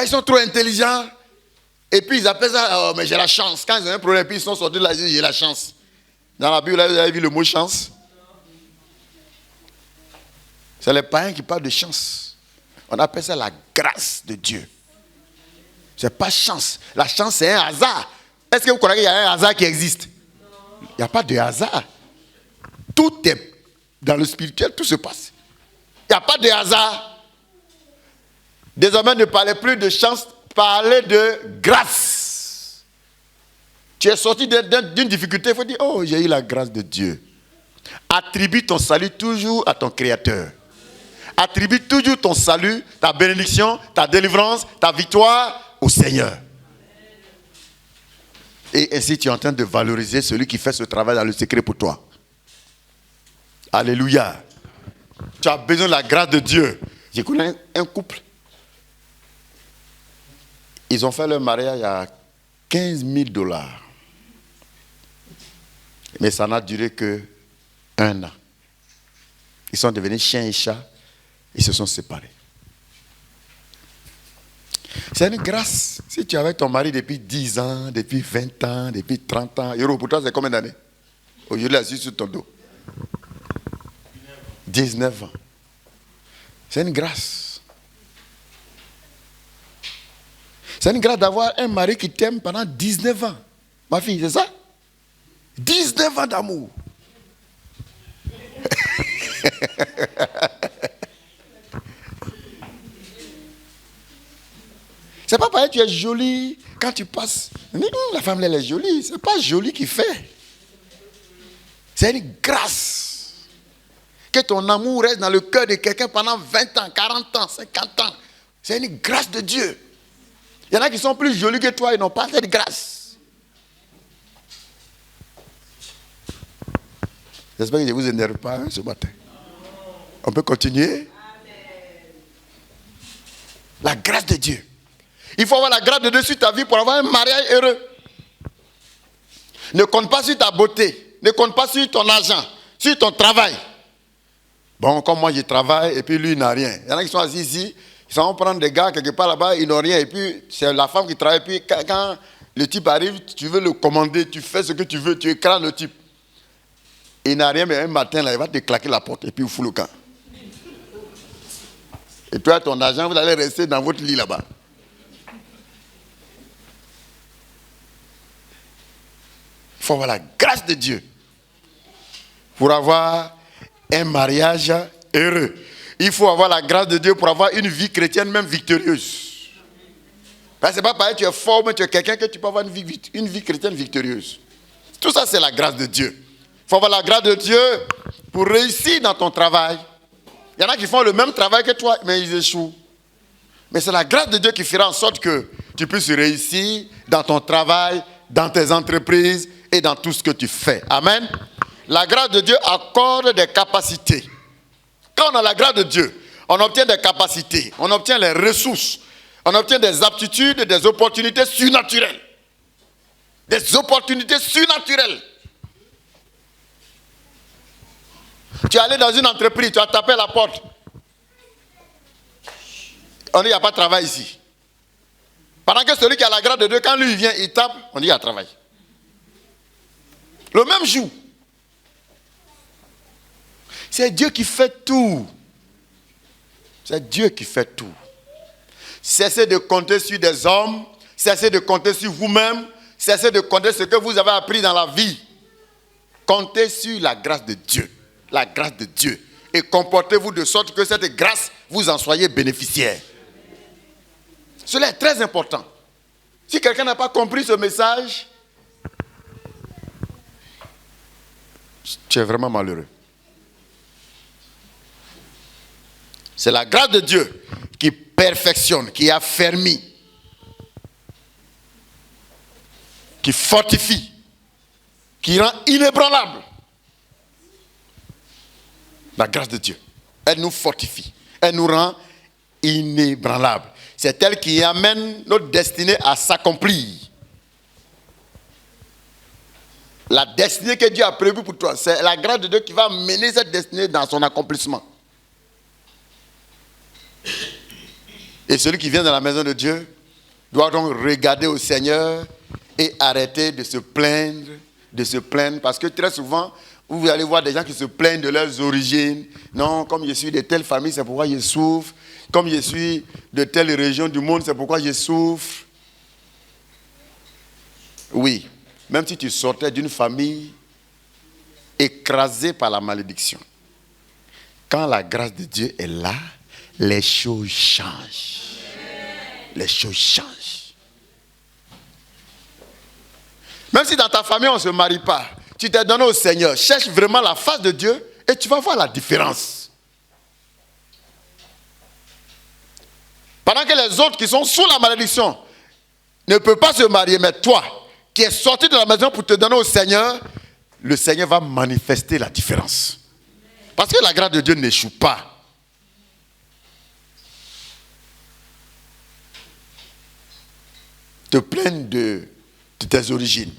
ils sont trop intelligents. Et puis ils appellent ça, oh, mais j'ai la chance. Quand ils ont un problème, puis ils sont sortis là, ils disent j'ai la chance. Dans la Bible, là, vous avez vu le mot chance? C'est les païens qui parlent de chance. On appelle ça la grâce de Dieu. Ce n'est pas chance. La chance, c'est un hasard. Est-ce que vous croyez qu'il y a un hasard qui existe? Il n'y a pas de hasard. Tout est dans le spirituel, tout se passe. Il n'y a pas de hasard. Désormais, ne parlez plus de chance, parlez de grâce. Tu es sorti d'une difficulté, il faut dire, oh, j'ai eu la grâce de Dieu. Attribue ton salut toujours à ton Créateur. Attribue toujours ton salut, ta bénédiction, ta délivrance, ta victoire au Seigneur. Et ainsi, tu es en train de valoriser celui qui fait ce travail dans le secret pour toi. Alléluia. Tu as besoin de la grâce de Dieu. Je connais un couple. Ils ont fait leur mariage à $15,000. Mais ça n'a duré que 1 an. Ils sont devenus chien et chat. Ils se sont séparés. C'est une grâce. Si tu es avec ton mari depuis 10 ans, depuis 20 ans, depuis 30 ans, Yoro, pour toi, c'est combien d'années? Aujourd'hui, assis sur ton dos. 19 ans. C'est une grâce. C'est une grâce d'avoir un mari qui t'aime pendant 19 ans. Ma fille, c'est ça? 19 ans d'amour. C'est pas pareil, tu es jolie quand tu passes. La femme, elle est jolie. C'est pas joli qui fait. C'est une grâce. Que ton amour reste dans le cœur de quelqu'un pendant 20 ans, 40 ans, 50 ans. C'est une grâce de Dieu. Il y en a qui sont plus jolis que toi, ils n'ont pas cette grâce. J'espère que je ne vous énerve pas ce matin. On peut continuer? La grâce de Dieu. Il faut avoir la grâce de Dieu sur ta vie pour avoir un mariage heureux. Ne compte pas sur ta beauté. Ne compte pas sur ton argent, sur ton travail. Bon, comme moi je travaille et puis lui il n'a rien. Il y en a qui sont assis ici, ils vont prendre des gars quelque part là-bas, ils n'ont rien. Et puis c'est la femme qui travaille. Puis quand le type arrive, tu veux le commander, tu fais ce que tu veux, tu écrases le type. Il n'a rien, mais un matin là, il va te claquer la porte et puis il fout le camp. Et toi, ton argent, vous allez rester dans votre lit là-bas. Il faut avoir la grâce de Dieu pour avoir un mariage heureux. Il faut avoir la grâce de Dieu pour avoir une vie chrétienne même victorieuse. Parce que c'est pas pareil, tu es fort, mais tu es quelqu'un que tu peux avoir une vie chrétienne victorieuse. Tout ça, c'est la grâce de Dieu. Il faut avoir la grâce de Dieu pour réussir dans ton travail. Il y en a qui font le même travail que toi, mais ils échouent. Mais c'est la grâce de Dieu qui fera en sorte que tu puisses réussir dans ton travail, dans tes entreprises et dans tout ce que tu fais. Amen. La grâce de Dieu accorde des capacités. Quand on a la grâce de Dieu, on obtient des capacités, on obtient les ressources On obtient des aptitudes, des opportunités surnaturelles. Des opportunités surnaturelles. Tu es allé dans une entreprise, tu as tapé à la porte. On dit, il n'y a pas de travail ici. Pendant que celui qui a la grâce de Dieu, quand lui il vient, il tape, on dit, il y a travail. Le même jour. C'est Dieu qui fait tout. C'est Dieu qui fait tout. Cessez de compter sur des hommes. Cessez de compter sur vous-même. Cessez de compter ce que vous avez appris dans la vie. Comptez sur la grâce de Dieu. La grâce de Dieu. Et comportez-vous de sorte que cette grâce, vous en soyez bénéficiaire. Cela est très important. Si quelqu'un n'a pas compris ce message, tu es vraiment malheureux. C'est la grâce de Dieu qui perfectionne, qui affermit, qui fortifie, qui rend inébranlable. La grâce de Dieu, elle nous fortifie, elle nous rend inébranlable. C'est elle qui amène notre destinée à s'accomplir. La destinée que Dieu a prévue pour toi, c'est la grâce de Dieu qui va mener cette destinée dans son accomplissement. Et celui qui vient dans la maison de Dieu doit donc regarder au Seigneur et arrêter de se plaindre, parce que très souvent, vous allez voir des gens qui se plaignent de leurs origines. Non, comme je suis de telle famille, c'est pourquoi je souffre. Comme je suis de telle région du monde, c'est pourquoi je souffre. Oui, même si tu sortais d'une famille écrasée par la malédiction, quand la grâce de Dieu est là, les choses changent. Les choses changent. Même si dans ta famille on ne se marie pas, tu t'es donné au Seigneur, cherche vraiment la face de Dieu et tu vas voir la différence. Pendant que les autres qui sont sous la malédiction ne peuvent pas se marier, mais toi qui es sorti de la maison pour te donner au Seigneur, le Seigneur va manifester la différence. Parce que la grâce de Dieu n'échoue pas. Te plaindre de tes origines,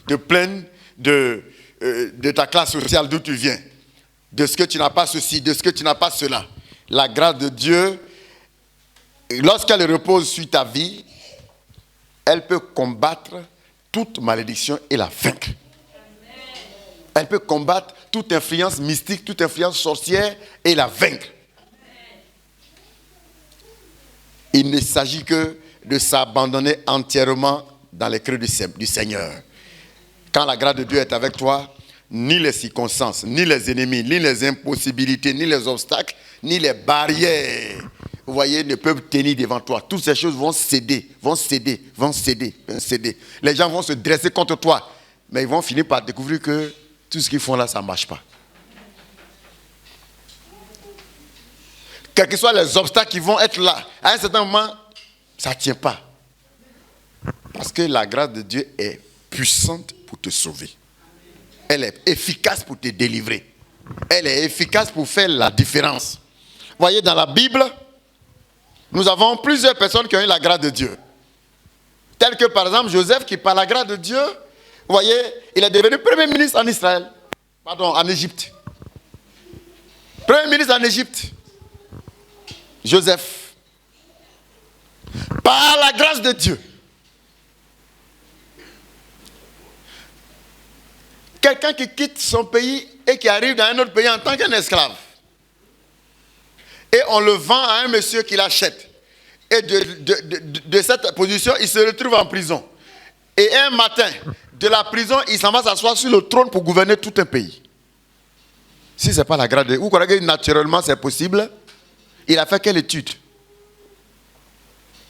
te plaindre de ta classe sociale d'où tu viens, de ce que tu n'as pas ceci, de ce que tu n'as pas cela. La grâce de Dieu, lorsqu'elle repose sur ta vie, elle peut combattre toute malédiction et la vaincre. Elle peut combattre toute influence mystique, toute influence sorcière et la vaincre. Il ne s'agit que de s'abandonner entièrement dans les creux du Seigneur. Quand la grâce de Dieu est avec toi, ni les circonstances, ni les ennemis, ni les impossibilités, ni les obstacles, ni les barrières, vous voyez, ne peuvent tenir devant toi. Toutes ces choses vont céder, vont céder, vont céder, vont céder. Les gens vont se dresser contre toi, mais ils vont finir par découvrir que tout ce qu'ils font là, ça ne marche pas. Quels que soient les obstacles qui vont être là, à un certain moment, ça ne tient pas. Parce que la grâce de Dieu est puissante pour te sauver. Elle est efficace pour te délivrer. Elle est efficace pour faire la différence. Vous voyez, dans la Bible, nous avons plusieurs personnes qui ont eu la grâce de Dieu. Tel que par exemple Joseph qui, par la grâce de Dieu, vous voyez, il est devenu premier ministre en Israël. Pardon, en Égypte. Premier ministre en Égypte. Joseph. Par la grâce de Dieu. Quelqu'un qui quitte son pays et qui arrive dans un autre pays en tant qu'un esclave. Et on le vend à un monsieur qui l'achète. Et de cette position, il se retrouve en prison. Et un matin, de la prison, il s'en va s'asseoir sur le trône pour gouverner tout un pays. Si ce n'est pas la grâce de Dieu, vous croyez que naturellement c'est possible? Il a fait quelle étude?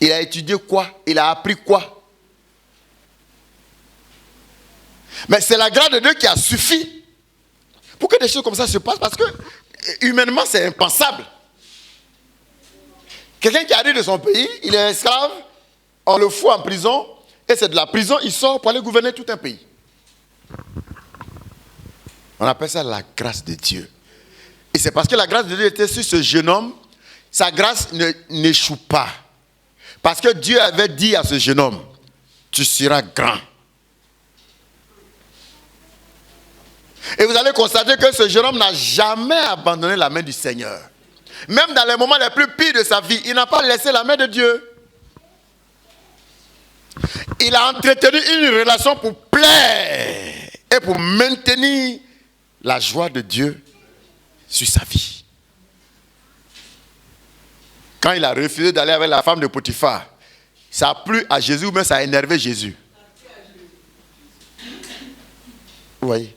Il a étudié quoi? Il a appris quoi? Mais c'est la grâce de Dieu qui a suffi pour que des choses comme ça se passent, parce que humainement c'est impensable. Quelqu'un qui arrive de son pays, il est esclave, on le fout en prison, et c'est de la prison, il sort pour aller gouverner tout un pays. On appelle ça la grâce de Dieu. Et c'est parce que la grâce de Dieu était sur ce jeune homme, sa grâce n'échoue pas. Parce que Dieu avait dit à ce jeune homme, tu seras grand. Et vous allez constater que ce jeune homme n'a jamais abandonné la main du Seigneur. Même dans les moments les plus pires de sa vie, il n'a pas laissé la main de Dieu. Il a entretenu une relation pour plaire et pour maintenir la joie de Dieu sur sa vie. Quand il a refusé d'aller avec la femme de Potiphar, ça a plu à Jésus ou même ça a énervé Jésus. Vous voyez?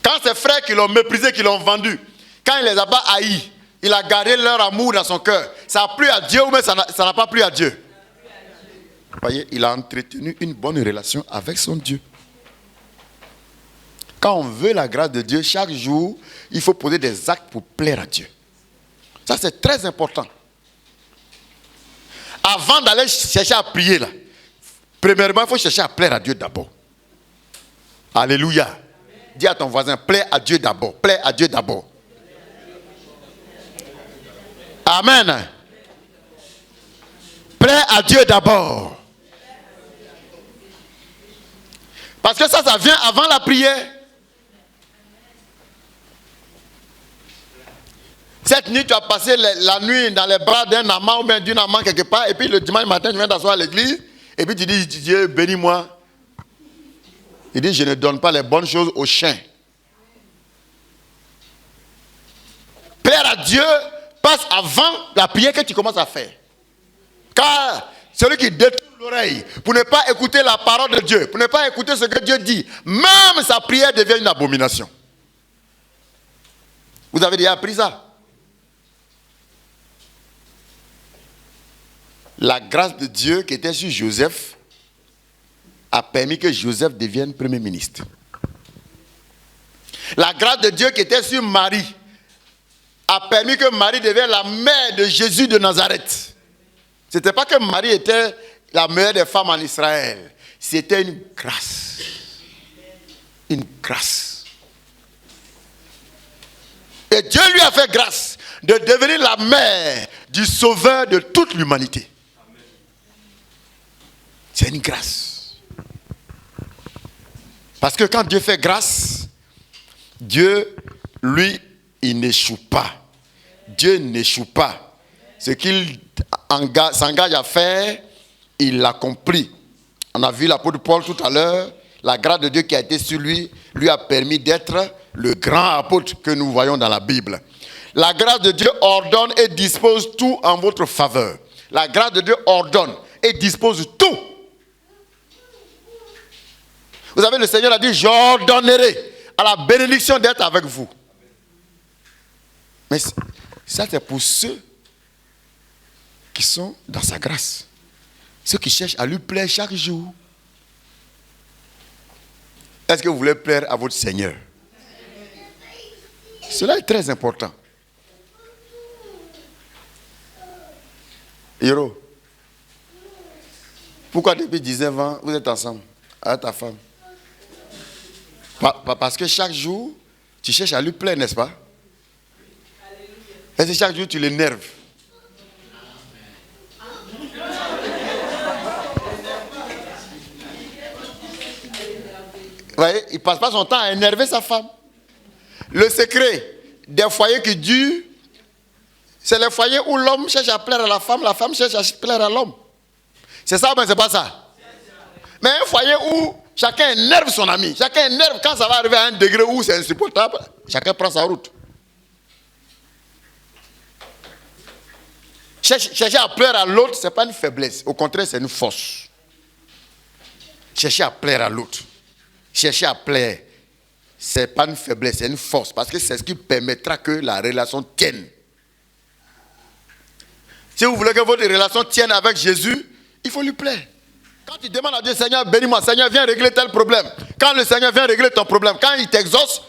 Quand ses frères qui l'ont méprisé, qui l'ont vendu, quand il ne les a pas haïs, il a gardé leur amour dans son cœur. Ça a plu à Dieu ou même ça n'a pas plu à Dieu. Vous voyez, il a entretenu une bonne relation avec son Dieu. Quand on veut la grâce de Dieu, chaque jour, il faut poser des actes pour plaire à Dieu. Ça, c'est très important. Avant d'aller chercher à prier, là, premièrement, il faut chercher à plaire à Dieu d'abord. Alléluia. Dis à ton voisin, plaire à Dieu d'abord. Plaire à Dieu d'abord. Amen. Plaire à Dieu d'abord. Parce que ça vient avant la prière. Cette nuit, tu as passé la nuit dans les bras d'un amant ou bien d'une amant quelque part, et puis le dimanche matin, tu viens t'asseoir à l'église, et puis tu dis, Dieu, bénis-moi. Il dit, je ne donne pas les bonnes choses aux chiens. Plaire à Dieu passe avant la prière que tu commences à faire. Car celui qui détourne l'oreille pour ne pas écouter la parole de Dieu, pour ne pas écouter ce que Dieu dit, même sa prière devient une abomination. Vous avez déjà appris ça? La grâce de Dieu qui était sur Joseph a permis que Joseph devienne premier ministre. La grâce de Dieu qui était sur Marie a permis que Marie devienne la mère de Jésus de Nazareth. Ce n'était pas que Marie était la meilleure des femmes en Israël. C'était une grâce. Une grâce. Et Dieu lui a fait grâce de devenir la mère du sauveur de toute l'humanité. C'est une grâce. Parce que quand Dieu fait grâce, Dieu, lui, il n'échoue pas. Dieu n'échoue pas. Ce qu'il s'engage à faire, il l'accomplit. On a vu l'apôtre Paul tout à l'heure. La grâce de Dieu qui a été sur lui, lui a permis d'être le grand apôtre que nous voyons dans la Bible. La grâce de Dieu ordonne et dispose tout en votre faveur. La grâce de Dieu ordonne et dispose tout. Vous savez, le Seigneur a dit, j'ordonnerai à la bénédiction d'être avec vous. Mais ça, c'est pour ceux qui sont dans sa grâce. Ceux qui cherchent à lui plaire chaque jour. Est-ce que vous voulez plaire à votre Seigneur? Cela est très important. Hiro, pourquoi depuis 19 ans, vous êtes ensemble avec ta femme? Parce que chaque jour, tu cherches à lui plaire, n'est-ce pas? Est-ce que chaque jour, tu l'énerves? Vous voyez, il ne passe pas son temps à énerver sa femme. Le secret des foyers qui durent, c'est les foyers où l'homme cherche à plaire à la femme cherche à plaire à l'homme. C'est ça, mais ce n'est pas ça. Mais un foyer où chacun énerve son ami, chacun énerve quand ça va arriver à un degré où c'est insupportable, chacun prend sa route. Chercher à plaire à l'autre, ce n'est pas une faiblesse. Au contraire, c'est une force. Chercher à plaire à l'autre. Chercher à plaire, ce n'est pas une faiblesse, c'est une force. Parce que c'est ce qui permettra que la relation tienne. Si vous voulez que votre relation tienne avec Jésus, il faut lui plaire. Quand tu demandes à Dieu, Seigneur, bénis-moi, Seigneur, viens régler tel problème. Quand le Seigneur vient régler ton problème, quand il t'exauce,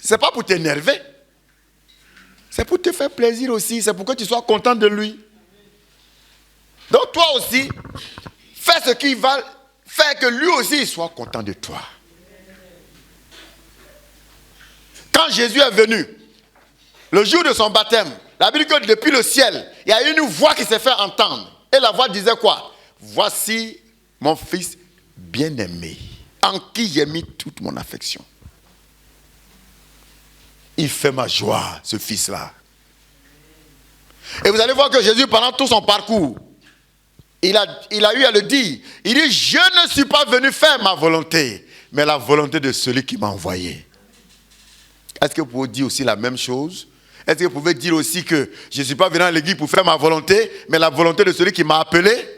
ce n'est pas pour t'énerver. C'est pour te faire plaisir aussi. C'est pour que tu sois content de lui. Donc toi aussi, fais ce qui va faire que lui aussi soit content de toi. Quand Jésus est venu, le jour de son baptême, La Bible dit que depuis le ciel, il y a une voix qui s'est fait entendre. Et la voix disait quoi? Voici mon fils bien-aimé, en qui j'ai mis toute mon affection. Il fait ma joie, ce fils-là. Et vous allez voir que Jésus, pendant tout son parcours, il a eu à le dire. Il dit, je ne suis pas venu faire ma volonté, mais la volonté de celui qui m'a envoyé. Est-ce que vous pouvez dire aussi la même chose? Est-ce que vous pouvez dire aussi que je ne suis pas venu à l'église pour faire ma volonté, mais la volonté de celui qui m'a appelé?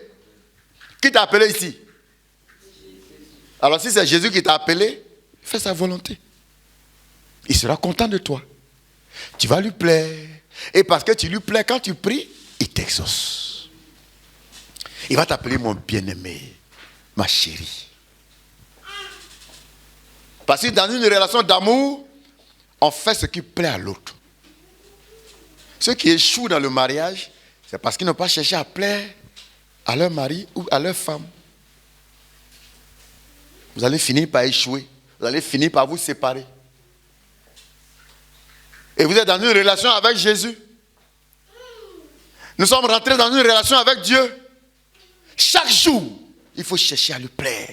Qui t'a appelé ici? Alors si c'est Jésus qui t'a appelé, fais sa volonté. Il sera content de toi. Tu vas lui plaire. Et parce que tu lui plais, quand tu pries, il t'exauce. Il va t'appeler mon bien-aimé, ma chérie. Parce que dans une relation d'amour, on fait ce qui plaît à l'autre. Ceux qui échouent dans le mariage, c'est parce qu'ils n'ont pas cherché à plaire à leur mari ou à leur femme. Vous allez finir par échouer. Vous allez finir par vous séparer. Et vous êtes dans une relation avec Jésus. Nous sommes rentrés dans une relation avec Dieu. Chaque jour, il faut chercher à lui plaire.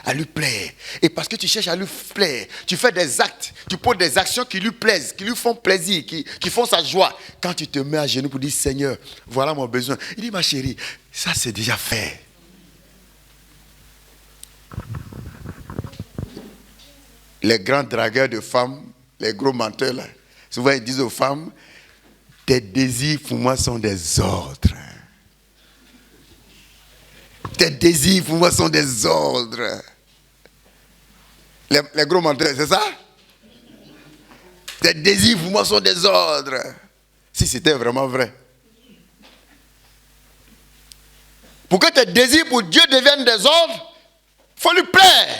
À lui plaire. Et parce que tu cherches à lui plaire, tu fais des actes, tu poses des actions qui lui plaisent, qui lui font plaisir, qui font sa joie. Quand tu te mets à genoux pour dire, Seigneur, voilà mon besoin. Il dit, ma chérie, ça c'est déjà fait. Les grands dragueurs de femmes, les gros menteurs, là, souvent ils disent aux femmes, tes désirs pour moi sont des ordres. Tes désirs pour moi sont des ordres. Les gros menteurs, c'est ça? Tes désirs pour moi sont des ordres. Si c'était vraiment vrai. Pour que tes désirs pour Dieu deviennent des ordres, il faut lui plaire.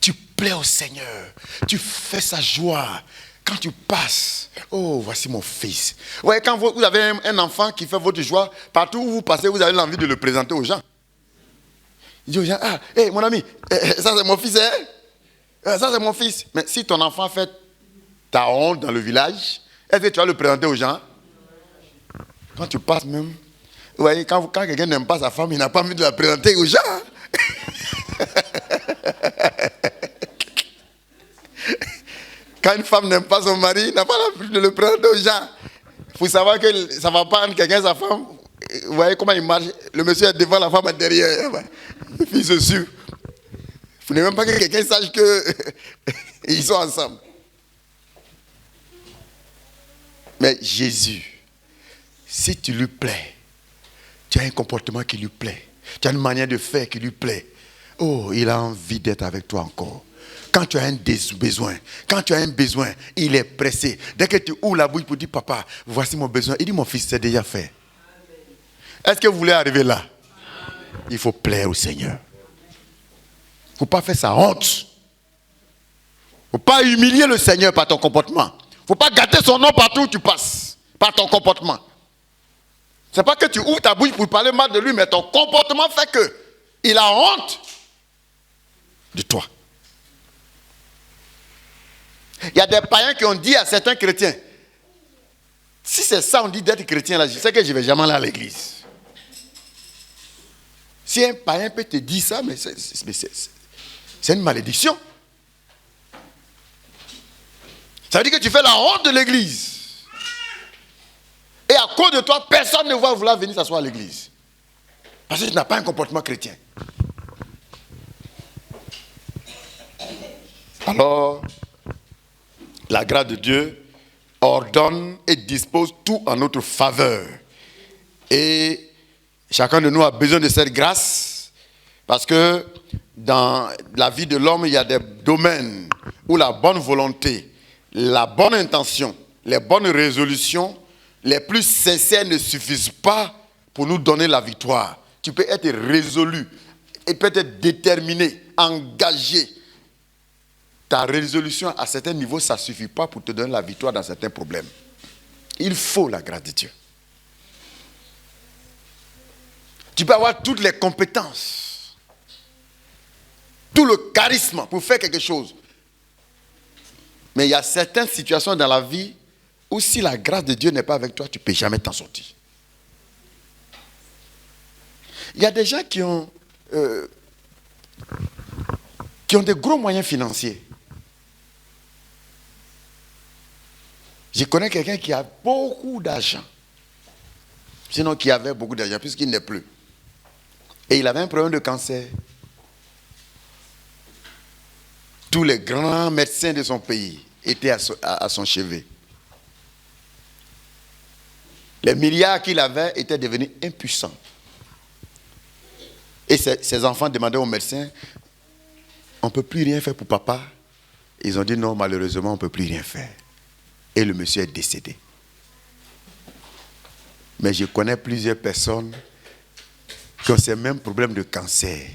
Tu plais au Seigneur. Tu fais sa joie. Quand tu passes, oh, voici mon fils. Vous voyez, quand vous avez un enfant qui fait votre joie, partout où vous passez, vous avez l'envie de le présenter aux gens. Il dit aux gens, ah, hey, mon ami, ça c'est mon fils, hein? Ça c'est mon fils. Mais si ton enfant fait ta honte dans le village, est-ce que tu vas le présenter aux gens? Quand tu passes même, vous voyez, quand quelqu'un n'aime pas sa femme, il n'a pas envie de la présenter aux gens. Quand une femme n'aime pas son mari, il n'a pas envie de le présenter aux gens. Il faut savoir que ça ne va pas entre quelqu'un et sa femme. Vous voyez comment il marche? Le monsieur est devant, la femme est derrière. Les filles se suivent. Il ne faut même pas que quelqu'un sache qu'ils sont ensemble. Mais Jésus, si tu lui plais, tu as un comportement qui lui plaît, tu as une manière de faire qui lui plaît, oh, il a envie d'être avec toi encore. Quand tu as un besoin, il est pressé. Dès que tu ouvres la bouche pour dire, papa, voici mon besoin, il dit, mon fils, c'est déjà fait. Est-ce que vous voulez arriver là? Amen. Il faut plaire au Seigneur. Il ne faut pas faire sa honte. Il ne faut pas humilier le Seigneur par ton comportement. Il ne faut pas gâter son nom partout où tu passes, par ton comportement. Ce n'est pas que tu ouvres ta bouche pour parler mal de lui, mais ton comportement fait qu'il a honte de toi. Il y a des païens qui ont dit à certains chrétiens, si c'est ça on dit d'être chrétien là, je sais que je ne vais jamais aller à l'église. Si un païen peut te dire ça, mais c'est une malédiction. Ça veut dire que tu fais la honte de l'église. Et à cause de toi, personne ne va vouloir venir s'asseoir à l'église. Parce que tu n'as pas un comportement chrétien. Alors, la grâce de Dieu ordonne et dispose tout en notre faveur. Et chacun de nous a besoin de cette grâce parce que dans la vie de l'homme, il y a des domaines où la bonne volonté, la bonne intention, les bonnes résolutions, les plus sincères ne suffisent pas pour nous donner la victoire. Tu peux être résolu et peut-être déterminé, engagé. Ta résolution à certains niveaux, ça ne suffit pas pour te donner la victoire dans certains problèmes. Il faut la grâce de Dieu. Tu peux avoir toutes les compétences, tout le charisme pour faire quelque chose. Mais il y a certaines situations dans la vie où si la grâce de Dieu n'est pas avec toi, tu ne peux jamais t'en sortir. Il y a des gens qui ont des gros moyens financiers. Je connais quelqu'un qui a beaucoup d'argent. Sinon, qui avait beaucoup d'argent, puisqu'il n'est plus. Et il avait un problème de cancer. Tous les grands médecins de son pays étaient à son chevet. Les milliards qu'il avait étaient devenus impuissants. Et ses enfants demandaient aux médecins, on ne peut plus rien faire pour papa. Ils ont dit non, malheureusement, on ne peut plus rien faire. Et le monsieur est décédé. Mais je connais plusieurs personnes qui ont ces mêmes problèmes de cancer,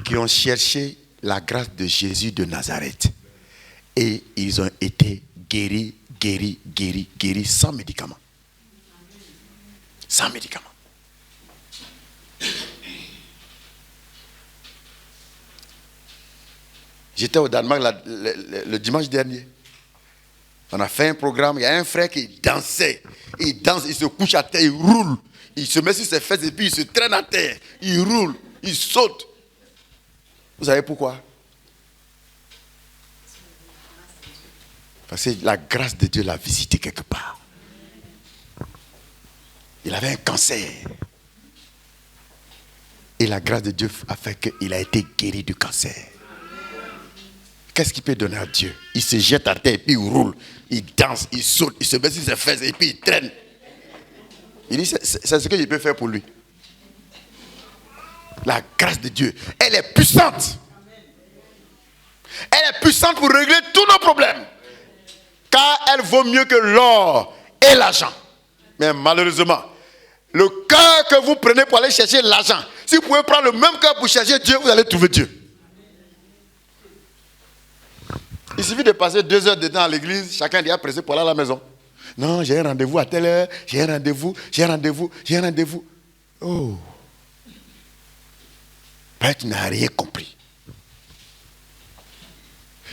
qui ont cherché la grâce de Jésus de Nazareth. Et ils ont été guéris sans médicaments. Sans médicaments. J'étais au Danemark le dimanche dernier. On a fait un programme, il y a un frère qui dansait. Il danse, il se couche à terre, il roule. Il se met sur ses fesses et puis il se traîne à terre. Il roule, il saute. Vous savez pourquoi? Parce que la grâce de Dieu l'a visité quelque part. Il avait un cancer. Et la grâce de Dieu a fait qu'il a été guéri du cancer. Qu'est-ce qu'il peut donner à Dieu? Il se jette à terre et puis il roule. Il danse, il saute, il se met sur ses fesses et puis il traîne. Il dit, c'est ce que je peux faire pour lui. La grâce de Dieu, elle est puissante. Elle est puissante pour régler tous nos problèmes. Car elle vaut mieux que l'or et l'argent. Mais malheureusement, le cœur que vous prenez pour aller chercher l'argent, si vous pouvez prendre le même cœur pour chercher Dieu, vous allez trouver Dieu. Il suffit de passer 2 heures dedans à l'église, chacun est déjà pressé pour aller à la maison. Non, j'ai un rendez-vous à telle heure, j'ai un rendez-vous. Oh. Peut-être tu n'as rien compris.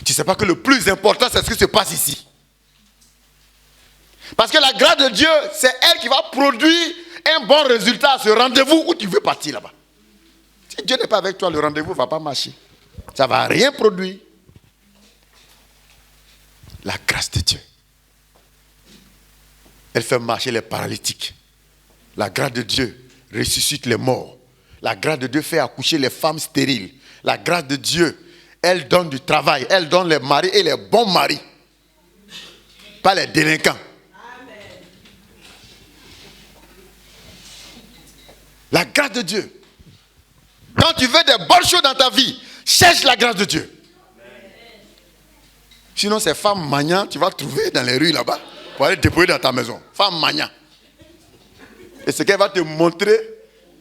Tu ne sais pas que le plus important, c'est ce qui se passe ici. Parce que la grâce de Dieu, c'est elle qui va produire un bon résultat à ce rendez-vous où tu veux partir là-bas. Si Dieu n'est pas avec toi, le rendez-vous ne va pas marcher. Ça ne va rien produire. La grâce de Dieu. Elle fait marcher les paralytiques. La grâce de Dieu ressuscite les morts. La grâce de Dieu fait accoucher les femmes stériles. La grâce de Dieu, elle donne du travail. Elle donne les maris et les bons maris. Pas les délinquants. Amen. La grâce de Dieu. Quand tu veux des bonnes choses dans ta vie, cherche la grâce de Dieu. Sinon, ces femmes maniants, tu vas trouver dans les rues là-bas pour aller déployer dans ta maison. Femme maniant. Et ce qu'elle va te montrer,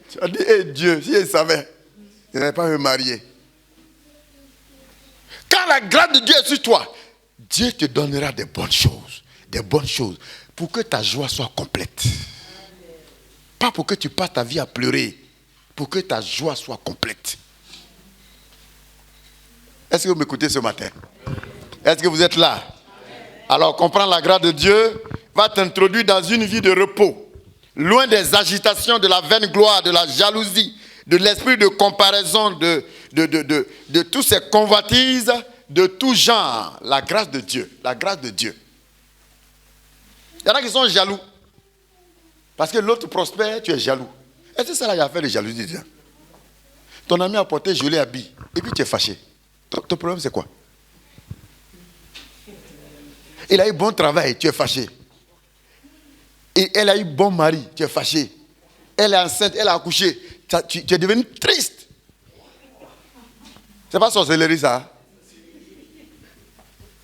tu vas dire, Dieu, si elle savait, elle n'allait pas me marier. Quand la grâce de Dieu est sur toi, Dieu te donnera des bonnes choses, pour que ta joie soit complète. Pas pour que tu passes ta vie à pleurer, pour que ta joie soit complète. Est-ce que vous m'écoutez ce matin? Est-ce que vous êtes là? Alors, comprendre la grâce de Dieu va t'introduire dans une vie de repos, loin des agitations de la vaine gloire, de la jalousie, de l'esprit de comparaison, de toutes ces convoitises de tout genre. La grâce de Dieu, la grâce de Dieu. Il y en a qui sont jaloux. Parce que l'autre prospère, tu es jaloux. Est-ce que ça là, il y a fait de jalousie? Ton ami a porté joli habit et puis tu es fâché. Ton problème, c'est quoi? Il a eu bon travail, tu es fâché. Et elle a eu bon mari, tu es fâché. Elle est enceinte, elle a accouché. Tu es devenu triste. C'est pas sorcellerie ça.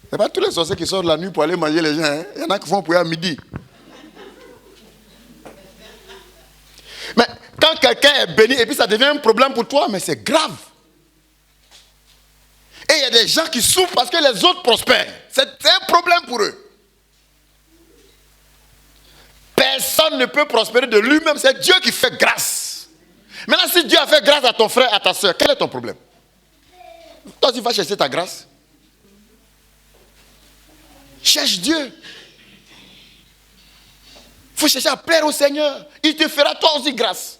C'est pas tous les sorciers qui sortent la nuit pour aller manger les gens. Hein? Il y en a qui font pour à midi. Mais quand quelqu'un est béni et puis ça devient un problème pour toi, mais c'est grave. Et il y a des gens qui souffrent parce que les autres prospèrent. C'est un problème pour eux. Personne ne peut prospérer de lui-même. C'est Dieu qui fait grâce. Maintenant, si Dieu a fait grâce à ton frère, à ta soeur, quel est ton problème? Toi, tu vas chercher ta grâce. Cherche Dieu. Il faut chercher à plaire au Seigneur. Il te fera toi aussi grâce.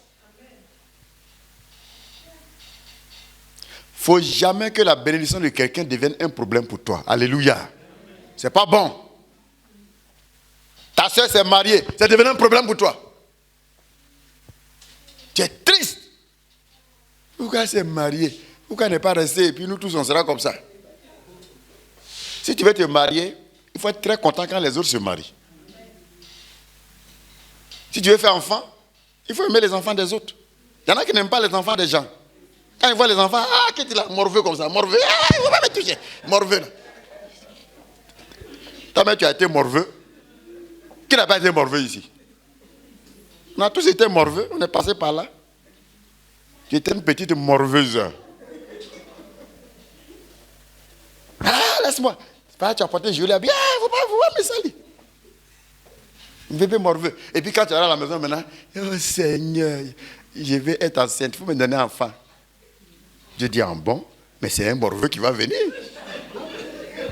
Il ne faut jamais que la bénédiction de quelqu'un devienne un problème pour toi. Alléluia. C'est pas bon. Ta soeur s'est mariée, c'est devenu un problème pour toi. Tu es triste. Pourquoi elle s'est mariée? Pourquoi elle n'est pas restée et puis nous tous on sera comme ça? Si tu veux te marier, il faut être très content quand les autres se marient. Si tu veux faire enfant, il faut aimer les enfants des autres. Il y en a qui n'aiment pas les enfants des gens. Quand ils voient les enfants, qu'est-ce qu'il a morveux comme ça, morveux, il ne faut pas me toucher, morveux là. Toi-même tu as été morveux. Qui n'a pas été morveux ici? On a tous été morveux, on est passé par là. Tu étais une petite morveuse. Laisse-moi. Tu as porté Julie, bien, il ne faut pas me salir. Un bébé morveux. Et puis quand tu es à la maison maintenant, oh Seigneur, je vais être enceinte, il faut me donner un enfant. Je dis, bon, mais c'est un morveux qui va venir.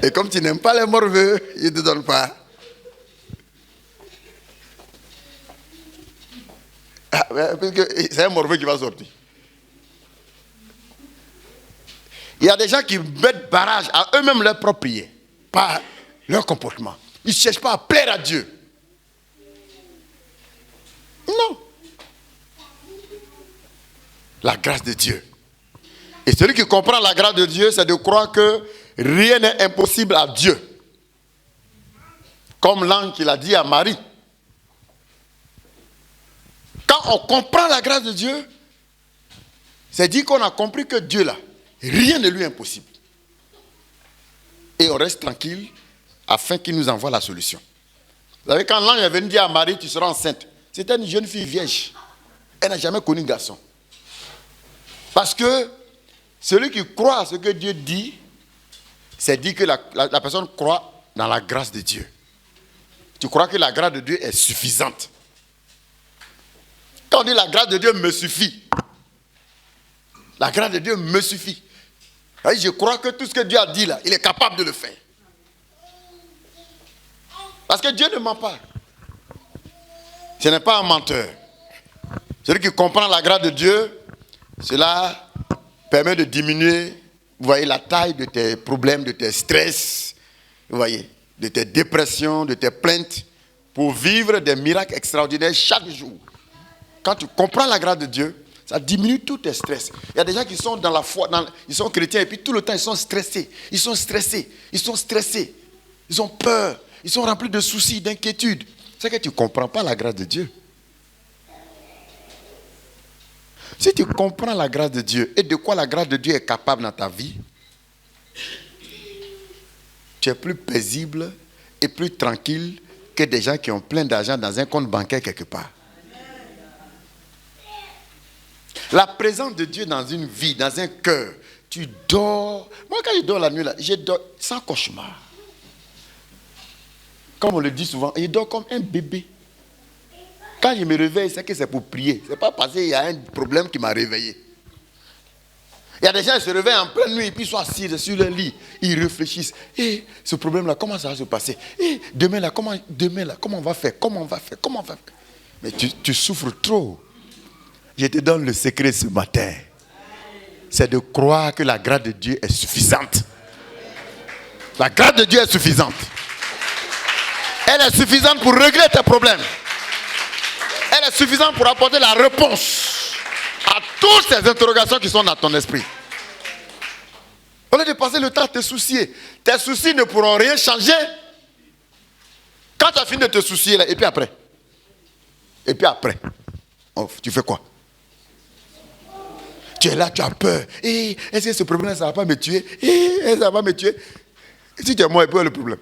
Et comme tu n'aimes pas les morveux, il ne te donne pas. Parce que c'est un morveux qui va sortir. Il y a des gens qui mettent barrage à eux-mêmes leur propre prière, par leur comportement. Ils ne cherchent pas à plaire à Dieu. Non. La grâce de Dieu. Et celui qui comprend la grâce de Dieu, c'est de croire que rien n'est impossible à Dieu. Comme l'ange qu'il a dit à Marie. Quand on comprend la grâce de Dieu, c'est dit qu'on a compris que Dieu là, rien ne lui est impossible. Et on reste tranquille afin qu'il nous envoie la solution. Vous savez, quand l'ange est venu dire à Marie, tu seras enceinte, c'était une jeune fille vierge. Elle n'a jamais connu un garçon. Parce que celui qui croit à ce que Dieu dit, c'est dit que la personne croit dans la grâce de Dieu. Tu crois que la grâce de Dieu est suffisante. Quand on dit la grâce de Dieu me suffit, la grâce de Dieu me suffit. Je crois que tout ce que Dieu a dit là, il est capable de le faire. Parce que Dieu ne ment pas. Ce n'est pas un menteur. Celui qui comprend la grâce de Dieu, cela permet de diminuer, vous voyez, la taille de tes problèmes, de tes stress, vous voyez, de tes dépressions, de tes plaintes, pour vivre des miracles extraordinaires chaque jour. Quand tu comprends la grâce de Dieu, ça diminue tous tes stress. Il y a des gens qui sont dans la foi, ils sont chrétiens et puis tout le temps ils sont stressés. Ils sont stressés. Ils ont peur. Ils sont remplis de soucis, d'inquiétudes. C'est que tu ne comprends pas la grâce de Dieu. Si tu comprends la grâce de Dieu et de quoi la grâce de Dieu est capable dans ta vie, tu es plus paisible et plus tranquille que des gens qui ont plein d'argent dans un compte bancaire quelque part. La présence de Dieu dans une vie, dans un cœur, tu dors. Moi, quand je dors la nuit, là, je dors sans cauchemar. Comme on le dit souvent, je dors comme un bébé. Quand je me réveille, c'est que c'est pour prier. Ce n'est pas parce qu'il y a un problème qui m'a réveillé. Il y a des gens qui se réveillent en pleine nuit et puis ils sont assis sur leur lit. Ils réfléchissent. Et ce problème-là, comment ça va se passer? Et demain, comment on va faire? Comment on va faire? Mais tu souffres trop. Je te donne le secret ce matin. C'est de croire que la grâce de Dieu est suffisante. La grâce de Dieu est suffisante. Elle est suffisante pour régler tes problèmes. Elle est suffisante pour apporter la réponse à toutes ces interrogations qui sont dans ton esprit. Au lieu de passer le temps à te soucier, tes soucis ne pourront rien changer. Quand tu as fini de te soucier, là, et puis après, tu fais quoi? Tu es là, tu as peur. Est-ce que ce problème, ça ne va pas me tuer? Ça va pas me tuer? Et si tu es mort, et puis le problème?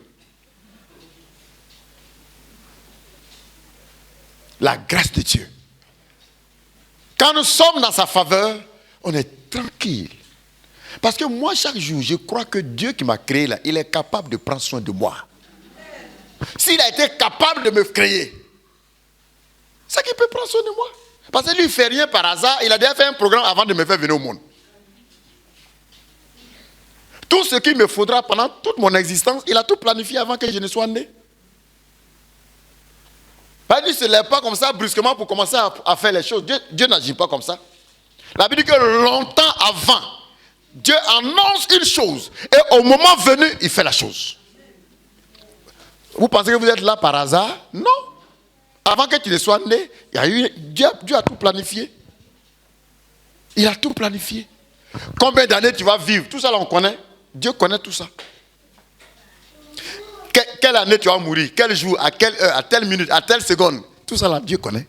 La grâce de Dieu. Quand nous sommes dans sa faveur, on est tranquille. Parce que moi, chaque jour, je crois que Dieu qui m'a créé là, il est capable de prendre soin de moi. S'il a été capable de me créer, c'est qu'il peut prendre soin de moi. Parce que lui, il ne fait rien par hasard. Il a déjà fait un programme avant de me faire venir au monde. Tout ce qu'il me faudra pendant toute mon existence, il a tout planifié avant que je ne sois né. Il ne se lève pas comme ça brusquement pour commencer à faire les choses. Dieu n'agit pas comme ça. La Bible dit que longtemps avant, Dieu annonce une chose et au moment venu, il fait la chose. Vous pensez que vous êtes là par hasard? Non. Avant que tu ne sois né, Dieu a tout planifié. Il a tout planifié. Combien d'années tu vas vivre? Tout ça là on connaît. Dieu connaît tout ça. Quelle année tu vas mourir? Quel jour? À quelle heure? À telle minute? À telle seconde? Tout ça là, Dieu connaît.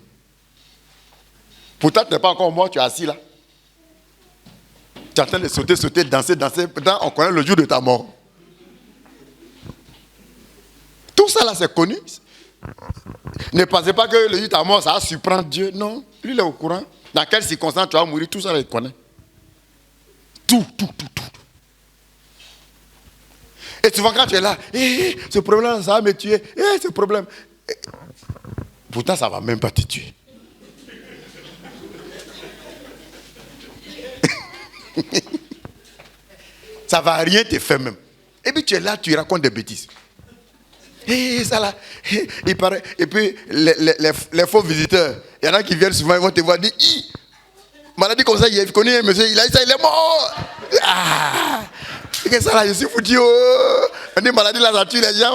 Pourtant tu n'es pas encore mort, tu es assis là. Tu es en train de sauter, danser. Pourtant on connaît le jour de ta mort. Tout ça là c'est connu. Ne pensez pas que le jour de ta mort ça va surprendre Dieu. Non, lui il est au courant. Dans quelles circonstances tu vas mourir, tout ça là il connaît. Tout. Et souvent quand tu es là, ce problème ça va me tuer, ce problème. Pourtant ça ne va même pas te tuer. Ça ne va rien te faire même. Et puis tu es là, tu racontes des bêtises. Ça là, il paraît. Et puis les faux visiteurs, il y en a qui viennent souvent, ils vont te voir dire, maladie comme ça, il connaît un monsieur, il est mort. C'est ça là, je suis foutu. On dit maladie là, ça tue les gens.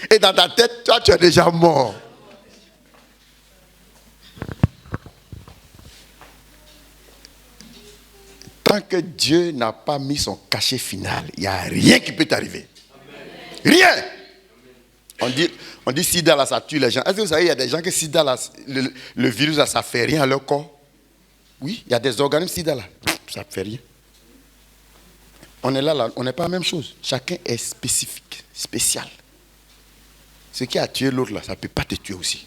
Et dans ta tête, toi, tu es déjà mort. Tant que Dieu n'a pas mis son cachet final, il n'y a rien qui peut t'arriver. Rien. On dit sida là, ça tue les gens. Est-ce que vous savez, il y a des gens que sida là, le virus là, ça ne fait rien à leur corps? Oui, il y a des organismes sida là, ça ne fait rien. On est là, on n'est pas la même chose. Chacun est spécifique, spécial. Ce qui a tué l'autre là, ça ne peut pas te tuer aussi.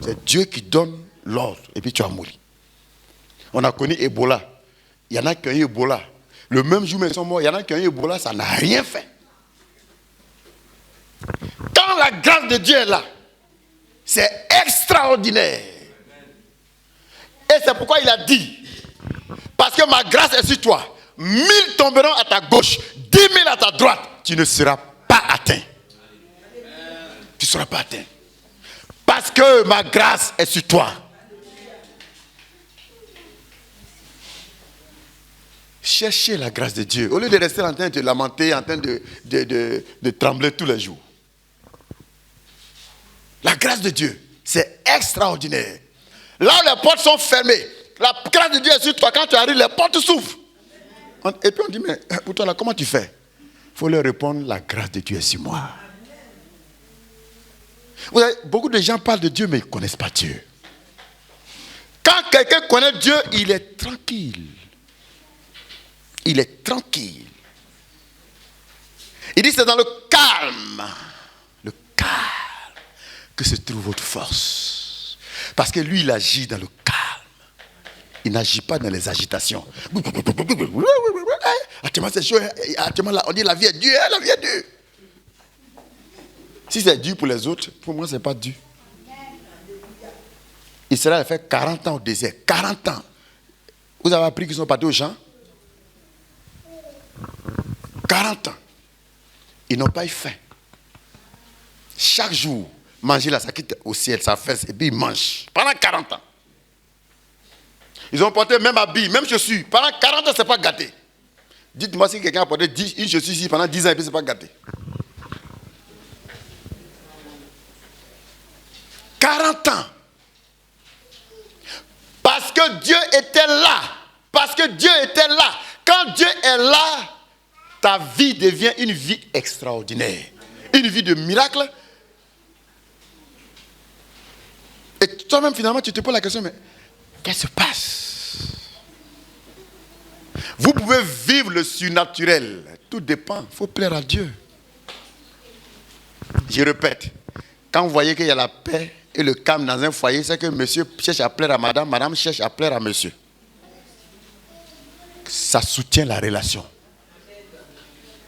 C'est Dieu qui donne l'ordre et puis tu vas mourir. On a connu Ebola. Il y en a qui ont eu Ebola. Le même jour, mais ils sont morts. Il y en a qui ont eu Ebola, ça n'a rien fait. Quand la grâce de Dieu est là, c'est extraordinaire. Et c'est pourquoi il a dit, parce que ma grâce est sur toi, 1000 tomberont à ta gauche, 10 000 à ta droite, tu ne seras pas atteint. Tu ne seras pas atteint. Parce que ma grâce est sur toi. Cherchez la grâce de Dieu. Au lieu de rester en train de lamenter, en train de trembler tous les jours. La grâce de Dieu, c'est extraordinaire. Là où les portes sont fermées, la grâce de Dieu est sur toi. Quand tu arrives, les portes s'ouvrent. Et puis on dit, mais pour toi là, comment tu fais? Il faut leur répondre, la grâce de Dieu est sur moi. Vous savez, beaucoup de gens parlent de Dieu, mais ils ne connaissent pas Dieu. Quand quelqu'un connaît Dieu, il est tranquille. Il est tranquille. Il dit, c'est dans le calme que se trouve votre force. Parce que lui, il agit dans le calme. Il n'agit pas dans les agitations. Actuellement, c'est chaud. Actuellement, là, on dit la vie est dure, la vie est dure. Si c'est dur pour les autres, pour moi, ce n'est pas dur. Israël a fait 40 ans au désert. 40 ans. Vous avez appris qu'ils sont partis aux champs? 40 ans. Ils n'ont pas eu faim. Chaque jour, manger là, ça quitte au ciel, ça fesse, et puis ils mangent. Pendant 40 ans. Ils ont porté même habit, même chaussures. Pendant 40 ans, ce n'est pas gâté. Dites-moi si quelqu'un a porté une chaussure ici pendant 10 ans et puis ce n'est pas gâté. 40 ans. Parce que Dieu était là. Parce que Dieu était là. Quand Dieu est là, ta vie devient une vie extraordinaire. Une vie de miracle. Et toi-même, finalement, tu te poses la question, mais qu'est-ce qui se passe? Vous pouvez vivre le surnaturel. Tout dépend. Il faut plaire à Dieu. Je répète. Quand vous voyez qu'il y a la paix et le calme dans un foyer, c'est que monsieur cherche à plaire à madame, madame cherche à plaire à monsieur. Ça soutient la relation.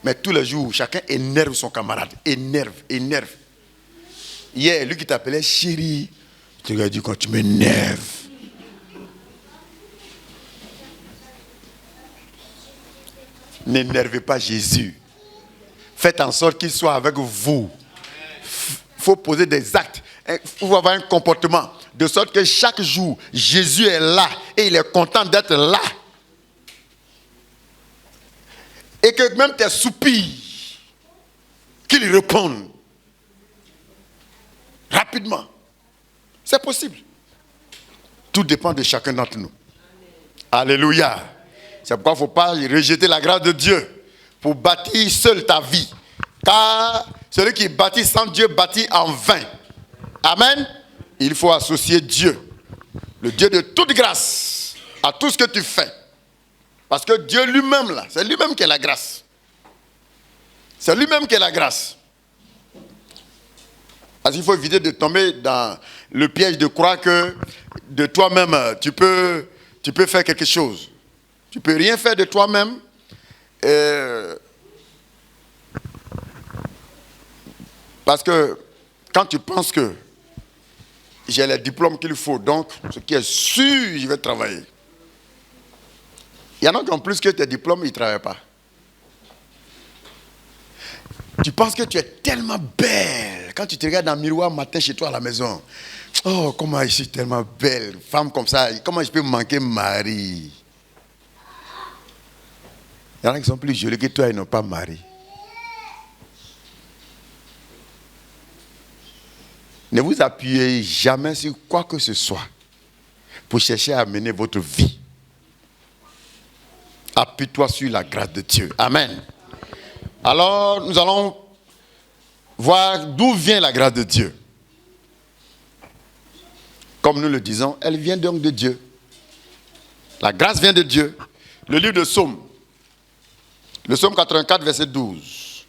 Mais tous les jours, chacun énerve son camarade. Énerve. Hier, lui qui t'appelait chérie, tu lui as dit quand tu m'énerves. N'énervez pas Jésus. Faites en sorte qu'il soit avec vous. Il faut poser des actes. Il faut avoir un comportement. De sorte que chaque jour, Jésus est là. Et il est content d'être là. Et que même tes soupirs, qu'il réponde. Rapidement. C'est possible. Tout dépend de chacun d'entre nous. Alléluia. C'est pourquoi il ne faut pas rejeter la grâce de Dieu pour bâtir seul ta vie. Car celui qui bâtit sans Dieu bâtit en vain. Amen. Il faut associer Dieu, le Dieu de toute grâce, à tout ce que tu fais. Parce que Dieu lui-même, là, c'est lui-même qui est la grâce. C'est lui-même qui est la grâce. Parce qu'il faut éviter de tomber dans le piège de croire que de toi-même, tu peux faire quelque chose. Tu ne peux rien faire de toi-même. Parce que quand tu penses que j'ai les diplômes qu'il faut, donc ce qui est sûr, je vais travailler. Il y en a qui ont plus que tes diplômes, ils ne travaillent pas. Tu penses que tu es tellement belle. Quand tu te regardes dans le miroir matin chez toi à la maison. Oh, comment je suis tellement belle. Femme comme ça, comment je peux manquer mari? Il y en a qui sont plus jolis que toi et n'ont pas mari. Ne vous appuyez jamais sur quoi que ce soit pour chercher à mener votre vie. Appuie-toi sur la grâce de Dieu. Amen. Alors, nous allons voir d'où vient la grâce de Dieu. Comme nous le disons, elle vient donc de Dieu. La grâce vient de Dieu. Le livre de Psaume. Le Psaume 84, verset 12.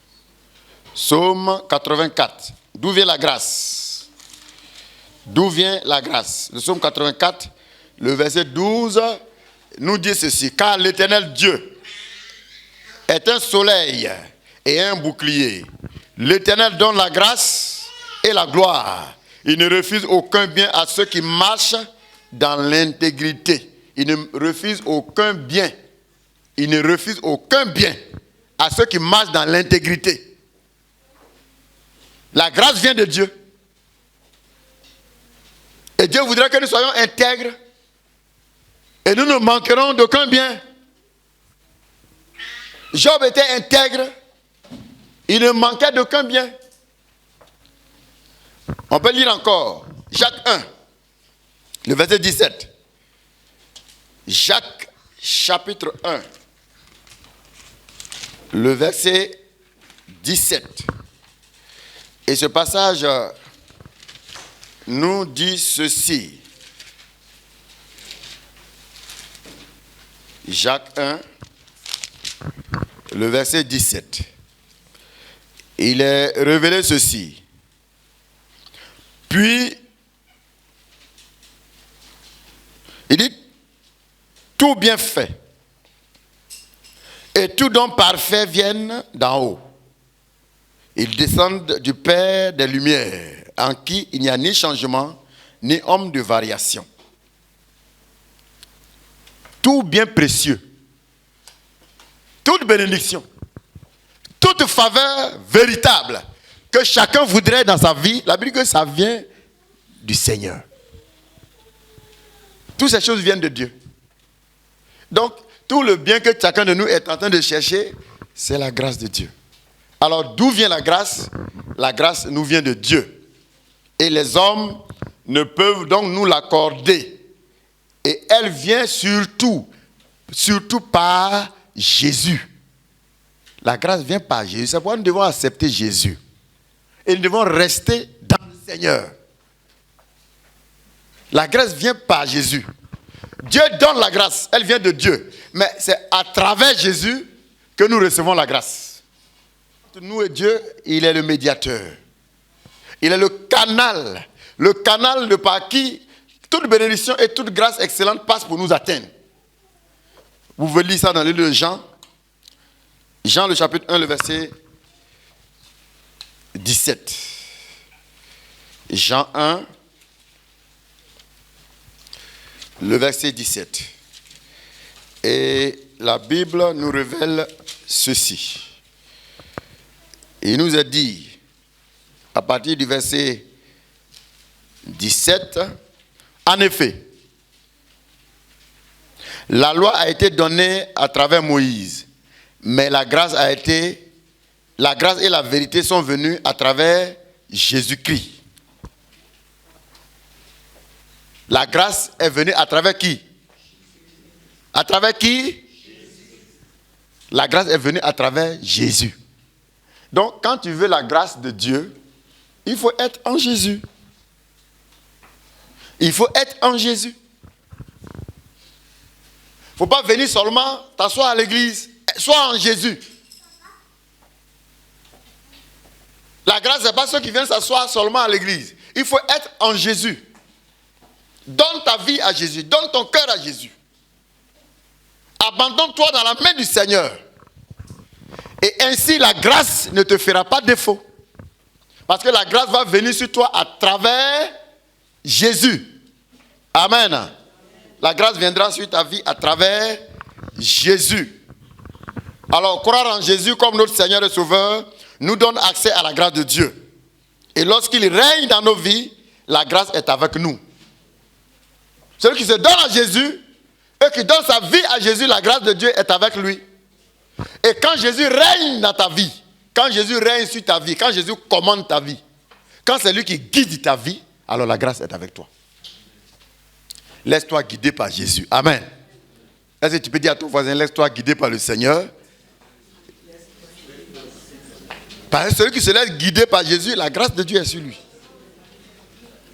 Psaume 84. D'où vient la grâce? D'où vient la grâce? Le Psaume 84, le verset 12, nous dit ceci. Car l'Éternel Dieu est un soleil et un bouclier. L'Éternel donne la grâce et la gloire. Il ne refuse aucun bien à ceux qui marchent dans l'intégrité. Il ne refuse aucun bien. Il ne refuse aucun bien à ceux qui marchent dans l'intégrité. La grâce vient de Dieu. Et Dieu voudrait que nous soyons intègres. Et nous ne manquerons d'aucun bien. Job était intègre. Il ne manquait d'aucun bien. On peut lire encore. Jacques 1, le verset 17. Jacques chapitre 1, le verset 17. Et ce passage nous dit ceci. Jacques 1, le verset 17. Il est révélé ceci. Puis, il dit, tout bien fait et tout don parfait viennent d'en haut. Ils descendent du Père des Lumières, en qui il n'y a ni changement, ni homme de variation. Tout bien précieux, toute bénédiction, toute faveur véritable que chacun voudrait dans sa vie, la Bible dit que ça vient du Seigneur. Toutes ces choses viennent de Dieu. Donc, tout le bien que chacun de nous est en train de chercher, c'est la grâce de Dieu. Alors, d'où vient la grâce? La grâce nous vient de Dieu. Et les hommes ne peuvent donc nous l'accorder. Et elle vient surtout par Jésus. La grâce vient par Jésus. C'est pourquoi nous devons accepter Jésus. Et nous devons rester dans le Seigneur. La grâce vient par Jésus. Dieu donne la grâce. Elle vient de Dieu. Mais c'est à travers Jésus que nous recevons la grâce. Entre nous et Dieu, il est le médiateur. Il est le canal. Le canal de par qui toute bénédiction et toute grâce excellente passe pour nous atteindre. Vous pouvez lire ça dans le livre de Jean. Jean, le chapitre 1, le verset 17. Jean 1, le verset 17. Et la Bible nous révèle ceci. Il nous a dit, à partir du verset 17, en effet, la loi a été donnée à travers Moïse, mais la grâce et la vérité sont venues à travers Jésus-Christ. La grâce est venue à travers qui? À travers qui? La grâce est venue à travers Jésus. Donc, quand tu veux la grâce de Dieu, il faut être en Jésus. Il faut être en Jésus. Il ne faut pas venir seulement t'asseoir à l'église. Sois en Jésus. La grâce, ce n'est pas ceux qui viennent s'asseoir seulement à l'église. Il faut être en Jésus. Donne ta vie à Jésus. Donne ton cœur à Jésus. Abandonne-toi dans la main du Seigneur. Et ainsi, la grâce ne te fera pas défaut. Parce que la grâce va venir sur toi à travers Jésus. Amen. La grâce viendra sur ta vie à travers Jésus. Alors, croire en Jésus comme notre Seigneur et Sauveur nous donne accès à la grâce de Dieu. Et lorsqu'il règne dans nos vies, la grâce est avec nous. Celui qui se donne à Jésus et qui donne sa vie à Jésus, la grâce de Dieu est avec lui. Et quand Jésus règne dans ta vie, quand Jésus règne sur ta vie, quand Jésus commande ta vie, quand c'est lui qui guide ta vie, alors la grâce est avec toi. Laisse-toi guider par Jésus. Amen. Est-ce que tu peux dire à ton voisin, laisse-toi guider par le Seigneur? Parce que celui qui se laisse guider par Jésus, la grâce de Dieu est sur lui.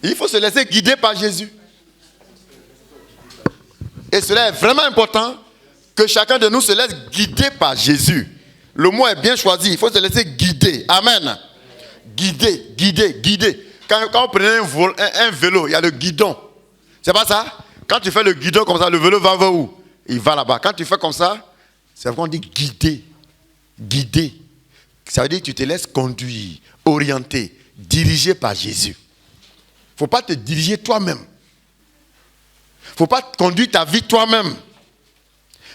Il faut se laisser guider par Jésus. Et cela est vraiment important que chacun de nous se laisse guider par Jésus. Le mot est bien choisi. Il faut se laisser guider. Amen. Guider, guider, guider. Quand on prenait un vélo, il y a le guidon. C'est pas ça? Quand tu fais le guidon comme ça, le vélo va vers où? Il va là-bas. Quand tu fais comme ça, c'est pourquoi on dit guider. Guider. Ça veut dire que tu te laisses conduire, orienter, diriger par Jésus. Il ne faut pas te diriger toi-même. Il ne faut pas conduire ta vie toi-même.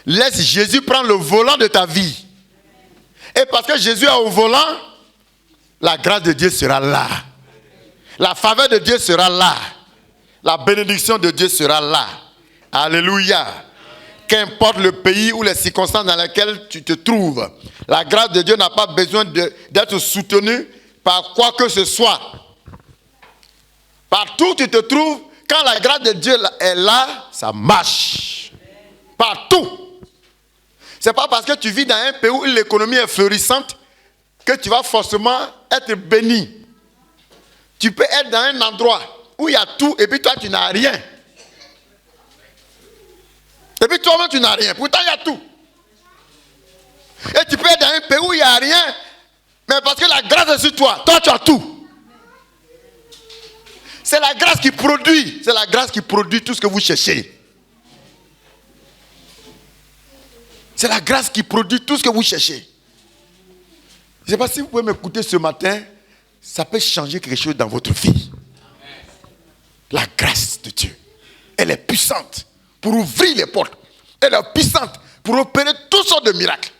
Laisse Jésus prendre le volant de ta vie. Et parce que Jésus est au volant, la grâce de Dieu sera là. La faveur de Dieu sera là. La bénédiction de Dieu sera là. Alléluia. Qu'importe le pays ou les circonstances dans lesquelles tu te trouves, la grâce de Dieu n'a pas besoin d'être soutenue par quoi que ce soit. Partout où tu te trouves, quand la grâce de Dieu est là, ça marche. Partout. Ce n'est pas parce que tu vis dans un pays où l'économie est florissante que tu vas forcément être béni. Tu peux être dans un endroit où il y a tout et puis toi tu n'as rien. Et puis toi-même tu n'as rien. Pourtant il y a tout. Et tu peux être dans un pays où il n'y a rien, mais parce que la grâce est sur toi, toi tu as tout. C'est la grâce qui produit. C'est la grâce qui produit tout ce que vous cherchez. C'est la grâce qui produit tout ce que vous cherchez. Je ne sais pas si vous pouvez m'écouter ce matin, ça peut changer quelque chose dans votre vie. La grâce de Dieu, elle est puissante pour ouvrir les portes. Elle est puissante pour opérer toutes sortes de miracles.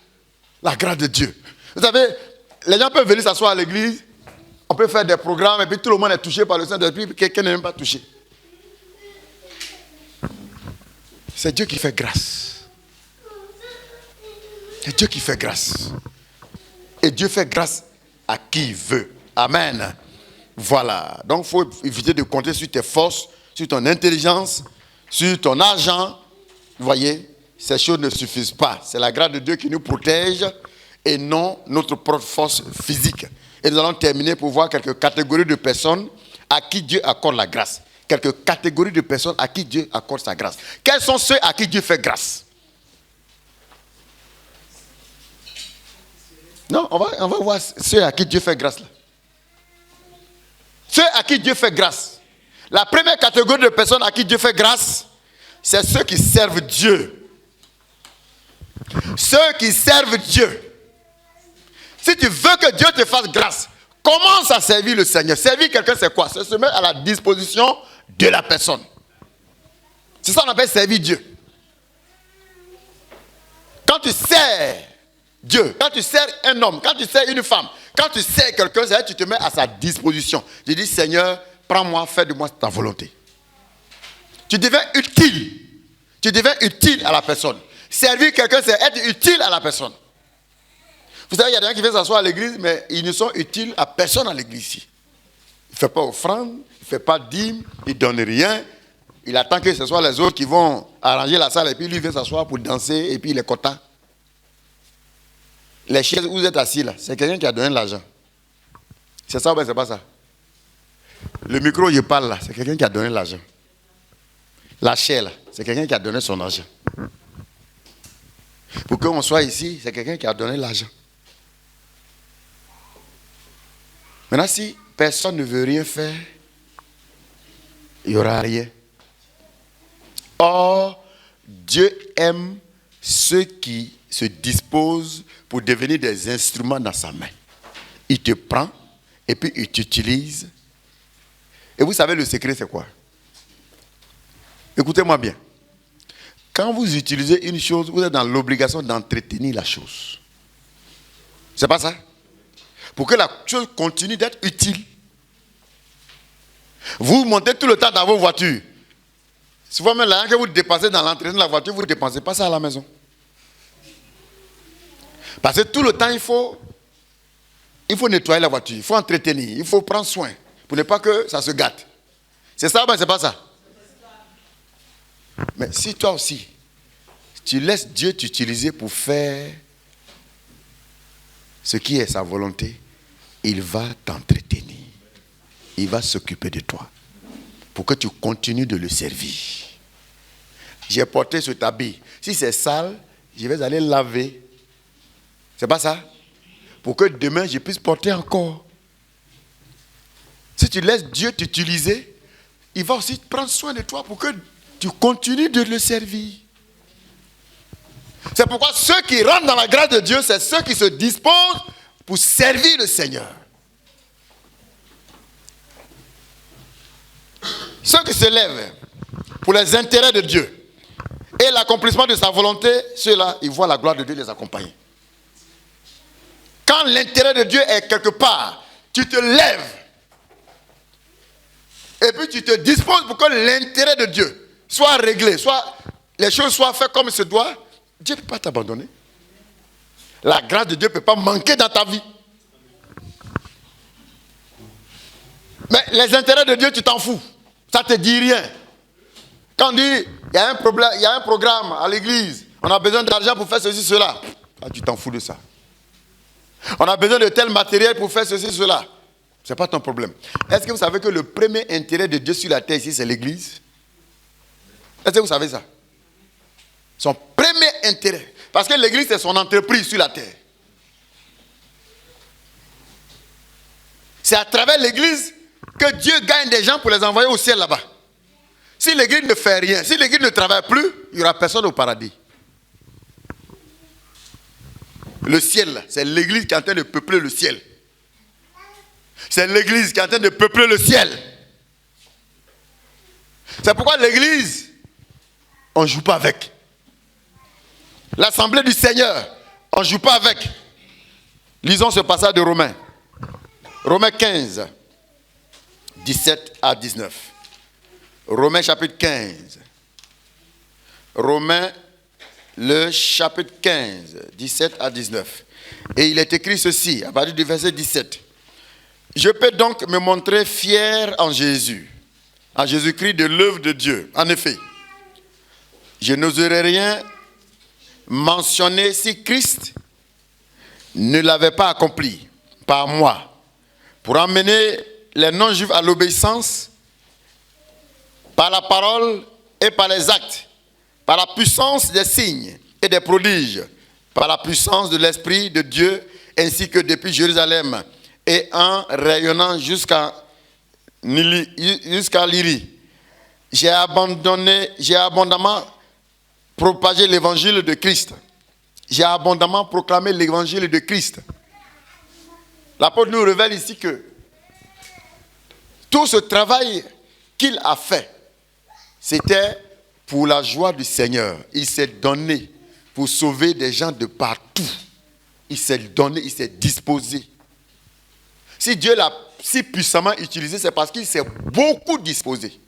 La grâce de Dieu. Vous savez, les gens peuvent venir s'asseoir à l'église, on peut faire des programmes et puis tout le monde est touché par le Saint-Esprit, puis quelqu'un n'est même pas touché. C'est Dieu qui fait grâce. C'est Dieu qui fait grâce. Et Dieu fait grâce à qui il veut. Amen. Voilà. Donc, il faut éviter de compter sur tes forces, sur ton intelligence, sur ton argent. Vous voyez, ces choses ne suffisent pas. C'est la grâce de Dieu qui nous protège et non notre propre force physique. Et nous allons terminer pour voir quelques catégories de personnes à qui Dieu accorde la grâce. Quelques catégories de personnes à qui Dieu accorde sa grâce. Quels sont ceux à qui Dieu fait grâce? Non, on va voir ceux à qui Dieu fait grâce là. Ceux à qui Dieu fait grâce. La première catégorie de personnes à qui Dieu fait grâce, c'est ceux qui servent Dieu. Ceux qui servent Dieu. Si tu veux que Dieu te fasse grâce, commence à servir le Seigneur. Servir quelqu'un, c'est quoi? C'est se mettre à la disposition de la personne. C'est ça qu'on appelle servir Dieu. Quand tu sers Dieu, quand tu sers un homme, quand tu sers une femme, quand tu sers quelqu'un, c'est-à-dire tu te mets à sa disposition. Tu dis, Seigneur, prends-moi, fais de moi ta volonté. Tu deviens utile. Tu deviens utile à la personne. Servir quelqu'un, c'est être utile à la personne. Vous savez, il y a des gens qui viennent s'asseoir à l'église, mais ils ne sont utiles à personne à l'église ici. Il ne fait pas offrande, il ne fait pas dîme, il ne donne rien. Il attend que ce soit les autres qui vont arranger la salle et puis lui vient s'asseoir pour danser et puis il est content. Les chaises où vous êtes assis là, c'est quelqu'un qui a donné de l'argent. C'est ça ou bien c'est pas ça? Le micro où je parle là, c'est quelqu'un qui a donné de l'argent. La chaise là, c'est quelqu'un qui a donné son argent. Pour qu'on soit ici, c'est quelqu'un qui a donné l'argent. Maintenant, si personne ne veut rien faire, il n'y aura rien. Or, Dieu aime ceux qui se disposent pour devenir des instruments dans sa main. Il te prend et puis il t'utilise. Et vous savez le secret c'est quoi? Écoutez-moi bien. Quand vous utilisez une chose, vous êtes dans l'obligation d'entretenir la chose. C'est pas ça? Pour que la chose continue d'être utile. Vous montez tout le temps dans vos voitures. Souvent même l'argent que vous dépensez dans l'entretien de la voiture, vous ne dépensez pas ça à la maison. Parce que tout le temps, il faut nettoyer la voiture, il faut entretenir, il faut prendre soin pour ne pas que ça se gâte. C'est ça ou bien c'est pas ça? Mais si toi aussi, tu laisses Dieu t'utiliser pour faire ce qui est sa volonté, il va t'entretenir. Il va s'occuper de toi pour que tu continues de le servir. J'ai porté cet habit. Si c'est sale, je vais aller laver. C'est pas ça? Pour que demain, je puisse porter encore. Si tu laisses Dieu t'utiliser, il va aussi prendre soin de toi pour que tu continues de le servir. C'est pourquoi ceux qui rentrent dans la grâce de Dieu, c'est ceux qui se disposent pour servir le Seigneur. Ceux qui se lèvent pour les intérêts de Dieu et l'accomplissement de sa volonté, ceux-là, ils voient la gloire de Dieu les accompagner. Quand l'intérêt de Dieu est quelque part, tu te lèves et puis tu te disposes pour que l'intérêt de Dieu soit réglé, soit les choses soient faites comme il se doit. Dieu ne peut pas t'abandonner. La grâce de Dieu ne peut pas manquer dans ta vie. Mais les intérêts de Dieu, tu t'en fous. Ça ne te dit rien. Quand on dit, il y a un problème, il y a un programme à l'église, on a besoin d'argent pour faire ceci, cela. Ah, tu t'en fous de ça. On a besoin de tel matériel pour faire ceci, cela. Ce n'est pas ton problème. Est-ce que vous savez que le premier intérêt de Dieu sur la terre ici, c'est l'église? Est-ce que vous savez ça? Son premier intérêt. Parce que l'église, c'est son entreprise sur la terre. C'est à travers l'église que Dieu gagne des gens pour les envoyer au ciel là-bas. Si l'église ne fait rien, si l'église ne travaille plus, il n'y aura personne au paradis. Le ciel, c'est l'église qui est en train de peupler le ciel. C'est l'église qui est en train de peupler le ciel. C'est pourquoi l'église, on ne joue pas avec. L'assemblée du Seigneur, on ne joue pas avec. Lisons ce passage de Romains. Romains 15, 17 à 19. Romains chapitre 15. Romains, le chapitre 15, 17 à 19. Et il est écrit ceci, à partir du verset 17. Je peux donc me montrer fier en Jésus, en Jésus-Christ de l'œuvre de Dieu. En effet, je n'oserais rien mentionner si Christ ne l'avait pas accompli par moi, pour emmener les non-juifs à l'obéissance par la parole et par les actes, par la puissance des signes et des prodiges, par la puissance de l'Esprit de Dieu, ainsi que depuis Jérusalem et en rayonnant jusqu'à Lyrie. J'ai abondamment propagé l'évangile de Christ. J'ai abondamment proclamé l'évangile de Christ. L'apôtre nous révèle ici que tout ce travail qu'il a fait, c'était pour la joie du Seigneur. Il s'est donné pour sauver des gens de partout. il s'est donné, il s'est disposé. Si Dieu l'a si puissamment utilisé, c'est parce qu'il s'est beaucoup disposé.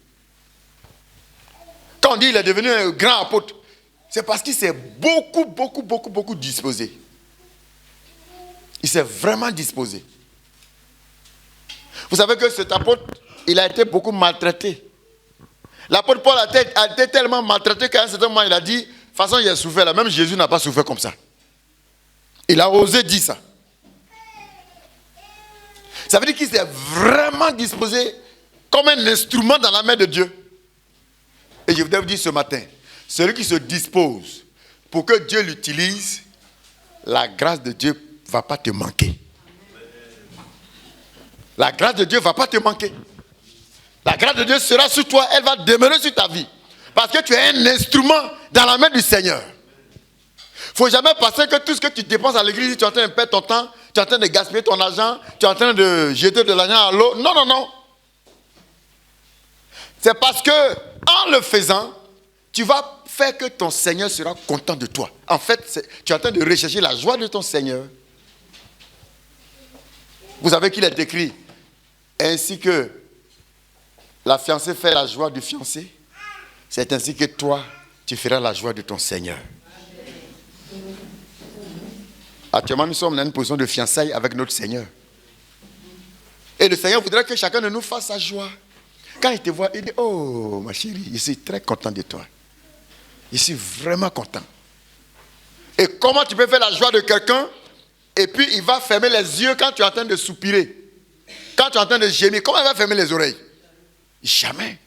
Quand on dit qu'il est devenu un grand apôtre, c'est parce qu'il s'est beaucoup disposé. Il s'est vraiment disposé. Vous savez que cet apôtre, il a été beaucoup maltraité. L'apôtre Paul a été tellement maltraité qu'à un certain moment, il a dit, de toute façon, il a souffert là. Même Jésus n'a pas souffert comme ça. Il a osé dire ça. Ça veut dire qu'il s'est vraiment disposé comme un instrument dans la main de Dieu. Et je voudrais vous dire ce matin, celui qui se dispose pour que Dieu l'utilise, la grâce de Dieu ne va pas te manquer. La grâce de Dieu ne va pas te manquer. La grâce de Dieu sera sur toi, elle va demeurer sur ta vie. Parce que tu es un instrument dans la main du Seigneur. Il ne faut jamais penser que tout ce que tu dépenses à l'église, tu es en train de perdre ton temps, tu es en train de gaspiller ton argent, tu es en train de jeter de l'argent à l'eau. Non, non, non. C'est parce que, en le faisant, tu vas faire que ton Seigneur sera content de toi. En fait, tu es en train de rechercher la joie de ton Seigneur. Vous savez qu'il est écrit, ainsi que la fiancée fait la joie du fiancé, c'est ainsi que toi, tu feras la joie de ton Seigneur. Actuellement, nous sommes dans une position de fiançailles avec notre Seigneur. Et le Seigneur voudrait que chacun de nous fasse sa joie. Quand il te voit, il dit, oh ma chérie, je suis très content de toi. Je suis vraiment content. Et comment tu peux faire la joie de quelqu'un et puis il va fermer les yeux quand tu es en train de soupirer. Quand tu es en train de gémir, comment il va fermer les oreilles? Jamais.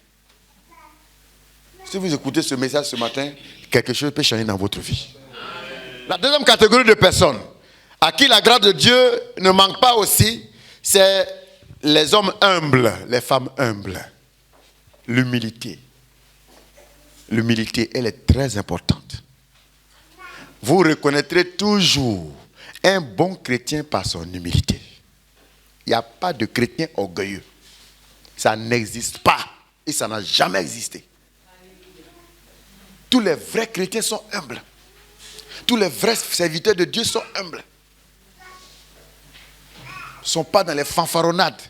Si vous écoutez ce message ce matin, quelque chose peut changer dans votre vie. La deuxième catégorie de personnes à qui la grâce de Dieu ne manque pas aussi, c'est les hommes humbles, les femmes humbles. L'humilité. L'humilité, elle est très importante. Vous reconnaîtrez toujours un bon chrétien par son humilité. Il n'y a pas de chrétien orgueilleux. Ça n'existe pas. Et ça n'a jamais existé. Tous les vrais chrétiens sont humbles. Tous les vrais serviteurs de Dieu sont humbles. Ils ne sont pas dans les fanfaronnades.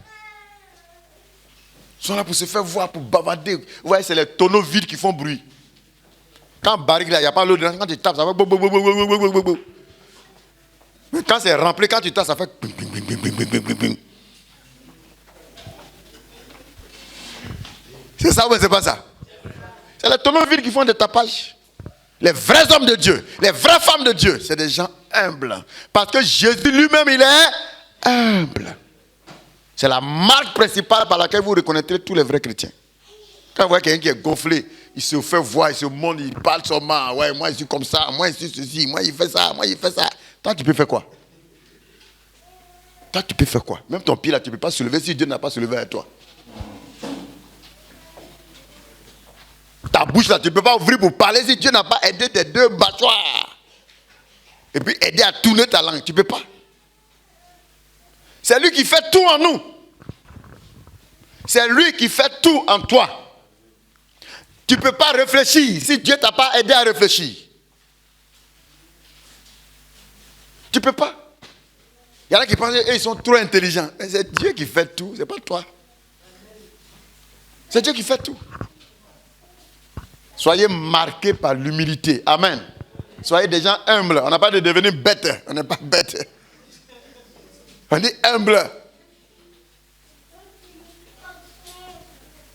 Ils sont là pour se faire voir, pour bavarder. Vous voyez, c'est les tonneaux vides qui font bruit. Quand barrique là, il n'y a pas l'eau dedans. Quand tu tapes, ça fait... Mais quand c'est rempli, quand tu tapes, ça fait... C'est ça ou c'est pas ça? C'est les tonneaux vides qui font des tapages. Les vrais hommes de Dieu, les vraies femmes de Dieu, c'est des gens humbles. Parce que Jésus lui-même, il est humble. C'est la marque principale par laquelle vous reconnaîtrez tous les vrais chrétiens. Quand vous voyez quelqu'un qui est gonflé, il se fait voir, il se montre, il parle seulement. Ouais, moi je suis comme ça, moi je suis ceci, moi il fait ça, moi il fait ça. Toi tu peux faire quoi? Toi tu peux faire quoi? Même ton pied là, tu ne peux pas se lever si Dieu n'a pas se levé avec toi. Ta bouche là, tu ne peux pas ouvrir pour parler si Dieu n'a pas aidé tes deux mâchoires. Et puis aider à tourner ta langue, tu ne peux pas. C'est lui qui fait tout en nous. C'est lui qui fait tout en toi. Tu ne peux pas réfléchir si Dieu ne t'a pas aidé à réfléchir. Tu ne peux pas. Il y en a qui pensent qu'ils sont trop intelligents. Mais c'est Dieu qui fait tout, ce n'est pas toi. C'est Dieu qui fait tout. Soyez marqués par l'humilité. Amen. Soyez des gens humbles. On n'a pas de devenir bêtes. On n'est pas bêtes. On dit humble.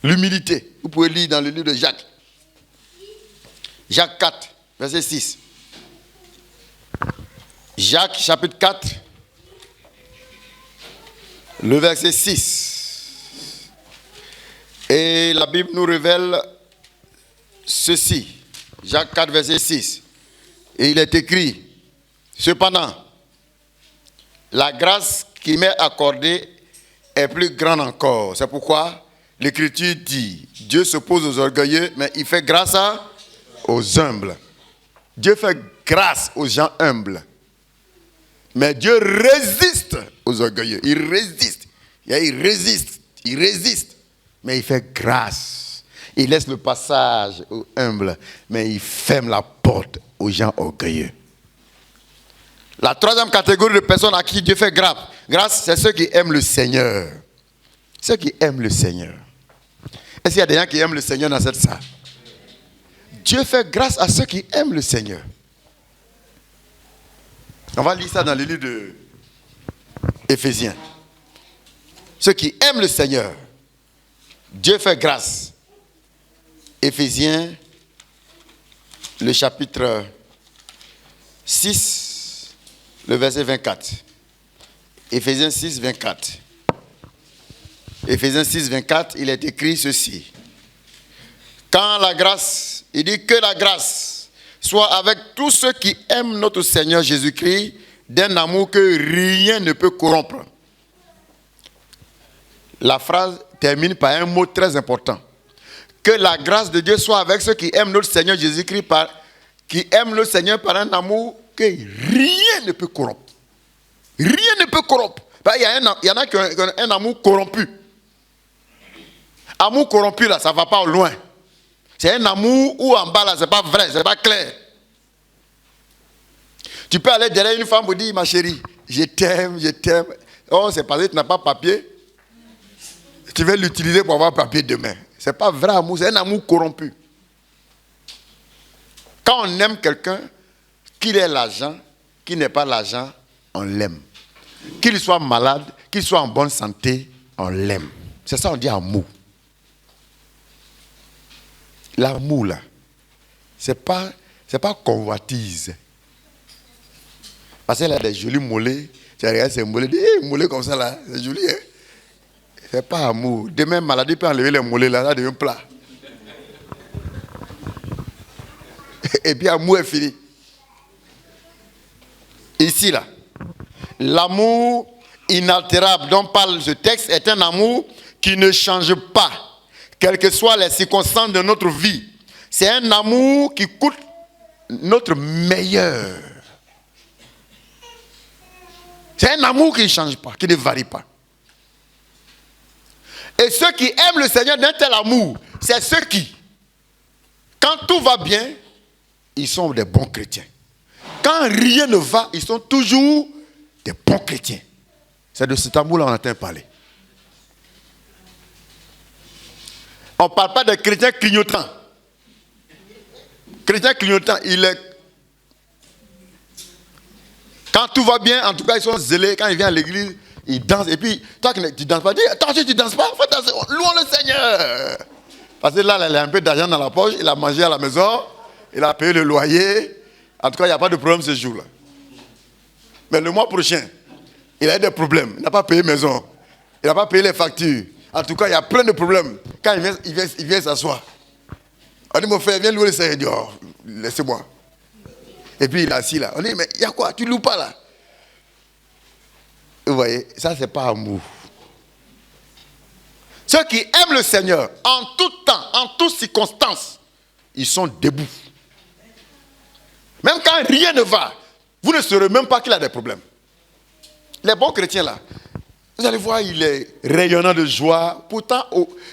L'humilité. Vous pouvez lire dans le livre de Jacques. Jacques 4, verset 6. Jacques, chapitre 4, le verset 6. Et la Bible nous révèle ceci. Jacques 4, verset 6. Et il est écrit, cependant, la grâce qui m'est accordée est plus grande encore. C'est pourquoi l'Écriture dit, Dieu s'oppose aux orgueilleux, mais il fait grâce aux humbles. Dieu fait grâce aux gens humbles. Mais Dieu résiste aux orgueilleux. Il résiste. Il résiste. Mais il fait grâce. Il laisse le passage aux humbles, mais il ferme la porte aux gens orgueilleux. La troisième catégorie de personnes à qui Dieu fait grâce, c'est ceux qui aiment le Seigneur. Ceux qui aiment le Seigneur. Est-ce qu'il y a des gens qui aiment le Seigneur dans cette salle? Dieu fait grâce à ceux qui aiment le Seigneur. On va lire ça dans le livre de Éphésiens. Ceux qui aiment le Seigneur, Dieu fait grâce. Éphésiens, le chapitre 6, le verset 24. Éphésiens 6, 24. Éphésiens 6, 24, il est écrit ceci. Quand la grâce, il dit que la grâce soit avec tous ceux qui aiment notre Seigneur Jésus-Christ d'un amour que rien ne peut corrompre. La phrase termine par un mot très important. Que la grâce de Dieu soit avec ceux qui aiment notre Seigneur Jésus-Christ, qui aiment le Seigneur par un amour que rien ne peut corrompre. Rien ne peut corrompre. Il y en a qui ont un amour corrompu. Amour corrompu, là, ça ne va pas au loin. C'est un amour où en bas, là, ce n'est pas vrai, ce n'est pas clair. Tu peux aller derrière une femme et dire, ma chérie, je t'aime, je t'aime. Oh, c'est parce que tu n'as pas papier. Tu vas l'utiliser pour avoir papier demain. Ce n'est pas vrai amour, c'est un amour corrompu. Quand on aime quelqu'un, qu'il ait l'argent, qu'il n'ait pas l'argent, on l'aime. Qu'il soit malade, qu'il soit en bonne santé, on l'aime. C'est ça on dit amour. L'amour là, c'est pas convoitise. Parce qu'elle a des jolis mollets, tu regardes ces mollets, des mollets comme ça là, c'est joli, hein? C'est pas amour. Demain, maladie peut enlever les mollets là, ça devient plat. Et puis amour est fini. Ici là, l'amour inaltérable dont parle ce texte est un amour qui ne change pas, quelles que soient les circonstances de notre vie. C'est un amour qui coûte notre meilleur. C'est un amour qui ne change pas, qui ne varie pas. Et ceux qui aiment le Seigneur d'un tel amour, c'est ceux qui, quand tout va bien, ils sont des bons chrétiens. Quand rien ne va, ils sont toujours des bons chrétiens. C'est de cet amour-là qu'on entend parler. On ne parle pas de chrétiens clignotants. Chrétien clignotant, il est... Quand tout va bien, en tout cas, ils sont zélés. Quand ils viennent à l'église, ils dansent. Et puis, toi qui ne danses pas, dis, attention, tu ne danses pas, faut danser. Louons le Seigneur. Parce que là, il a un peu d'argent dans la poche, il a mangé à la maison, il a payé le loyer. En tout cas, il n'y a pas de problème ce jour-là. Mais le mois prochain, il a eu des problèmes. Il n'a pas payé maison. Il n'a pas payé les factures. En tout cas, il y a plein de problèmes. Quand il vient s'asseoir. On dit, mon frère, viens louer le Seigneur. Il dit, oh, laissez-moi. Et puis il est assis là. On dit, mais il y a quoi? Tu ne loues pas là? Vous voyez, ça, c'est pas amour. Ceux qui aiment le Seigneur, en tout temps, en toutes circonstances, ils sont debout. Même quand rien ne va, vous ne saurez même pas qu'il a des problèmes. Les bons chrétiens là, vous allez voir, il est rayonnant de joie. Pourtant,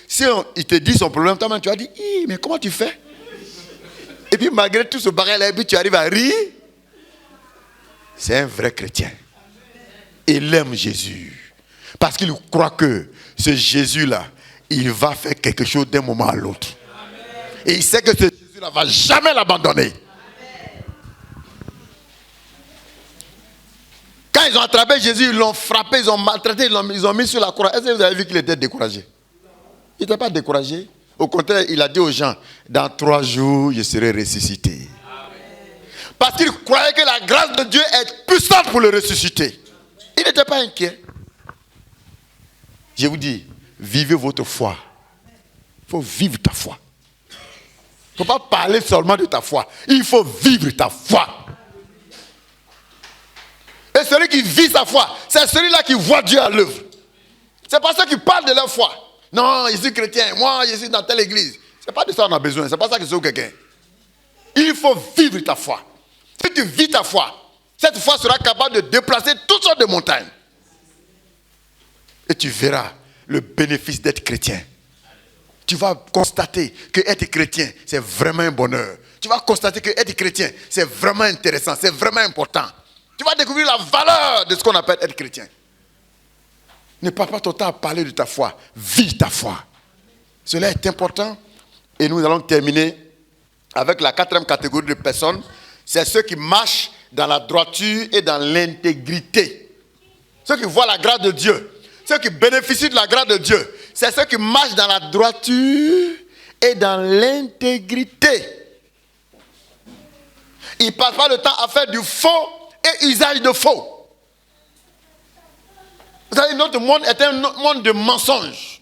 si il te dit son problème, toi-même tu vas dire, mais comment tu fais? Et puis malgré tout ce bagage-là, tu arrives à rire. C'est un vrai chrétien. Il aime Jésus. Parce qu'il croit que ce Jésus-là, il va faire quelque chose d'un moment à l'autre. Et il sait que ce Jésus-là ne va jamais l'abandonner. Quand ils ont attrapé Jésus, ils l'ont frappé, ils ont maltraité, ils ont mis sur la croix. Est-ce que vous avez vu qu'il était découragé? Il n'était pas découragé. Au contraire, il a dit aux gens, dans 3 jours, je serai ressuscité. Parce qu'il croyait que la grâce de Dieu est puissante pour le ressusciter. Il n'était pas inquiet. Je vous dis, vivez votre foi. Il faut vivre ta foi. Il ne faut pas parler seulement de ta foi. Il faut vivre ta foi. Et celui qui vit sa foi, c'est celui-là qui voit Dieu à l'œuvre. C'est pas ceux qui parlent de leur foi. Non, je suis chrétien, moi je suis dans telle église. C'est pas de ça qu'on a besoin, c'est pas ça que c'est quelqu'un. Il faut vivre ta foi. Si tu vis ta foi, cette foi sera capable de déplacer toutes sortes de montagnes. Et tu verras le bénéfice d'être chrétien. Tu vas constater que être chrétien, c'est vraiment un bonheur. Tu vas constater que être chrétien, c'est vraiment intéressant, c'est vraiment important. Tu vas découvrir la valeur de ce qu'on appelle être chrétien. Ne passe pas ton temps à parler de ta foi. Vis ta foi. Cela est important. Et nous allons terminer avec la 4e catégorie de personnes. C'est ceux qui marchent dans la droiture et dans l'intégrité. Ceux qui voient la grâce de Dieu. Ceux qui bénéficient de la grâce de Dieu. C'est ceux qui marchent dans la droiture et dans l'intégrité. Ils ne passent pas le temps à faire du faux et usage de faux. Vous savez, notre monde est un monde de mensonges.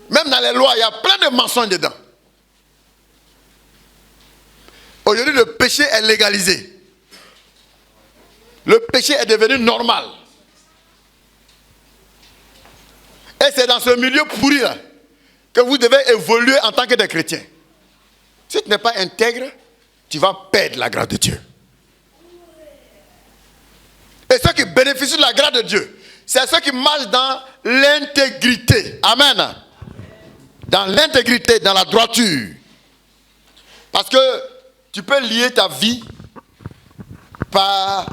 Même dans les lois, il y a plein de mensonges dedans. Aujourd'hui, le péché est légalisé. Le péché est devenu normal. Et c'est dans ce milieu pourri là que vous devez évoluer en tant que des chrétiens. Si tu n'es pas intègre, tu vas perdre la grâce de Dieu. Et ceux qui bénéficient de la grâce de Dieu, c'est ceux qui marchent dans l'intégrité. Amen. Dans l'intégrité, dans la droiture. Parce que tu peux lier ta vie par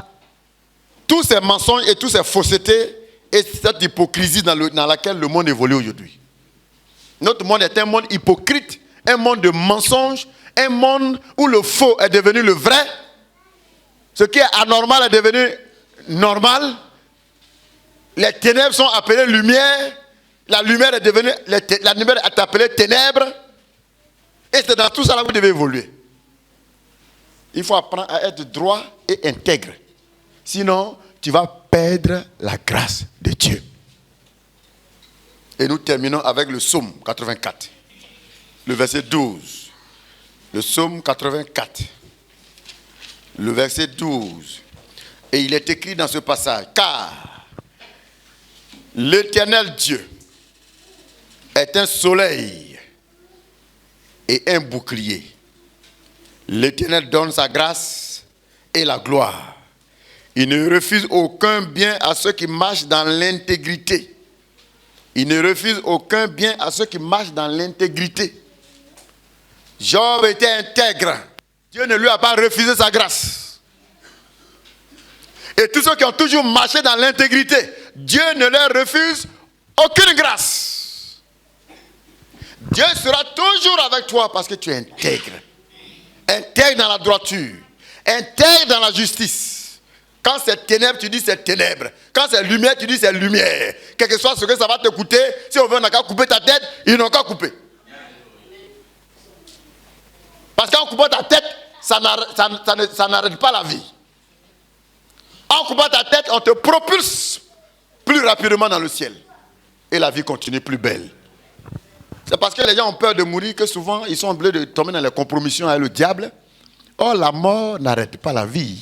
tous ces mensonges et toutes ces faussetés et cette hypocrisie dans laquelle le monde évolue aujourd'hui. Notre monde est un monde hypocrite, un monde de mensonges, un monde où le faux est devenu le vrai, ce qui est anormal est devenu normal, les ténèbres sont appelées lumière, la lumière est appelée ténèbres, et c'est dans tout ça là que vous devez évoluer. Il faut apprendre à être droit et intègre. Sinon, tu vas perdre la grâce de Dieu. Et nous terminons avec le psaume 84. Le verset 12. Le psaume 84. Le verset 12. Et il est écrit dans ce passage. Car l'Éternel Dieu est un soleil et un bouclier. L'Éternel donne sa grâce et la gloire. Il ne refuse aucun bien à ceux qui marchent dans l'intégrité. Il ne refuse aucun bien à ceux qui marchent dans l'intégrité. Job était intègre. Dieu ne lui a pas refusé sa grâce. Et tous ceux qui ont toujours marché dans l'intégrité, Dieu ne leur refuse aucune grâce. Dieu sera toujours avec toi parce que tu es intègre. Intègre dans la droiture. Intègre dans la justice. Quand c'est ténèbres, tu dis c'est ténèbres. Quand c'est lumière, tu dis c'est lumière. Quel que soit ce que ça va te coûter, si on veut n'a qu'à couper ta tête, ils n'ont qu'à couper. Parce qu'en coupant ta tête, ça n'arrête pas la vie. En coupant ta tête, on te propulse plus rapidement dans le ciel. Et la vie continue plus belle. C'est parce que les gens ont peur de mourir que souvent ils sont obligés de tomber dans les compromissions avec le diable. Or, la mort n'arrête pas la vie.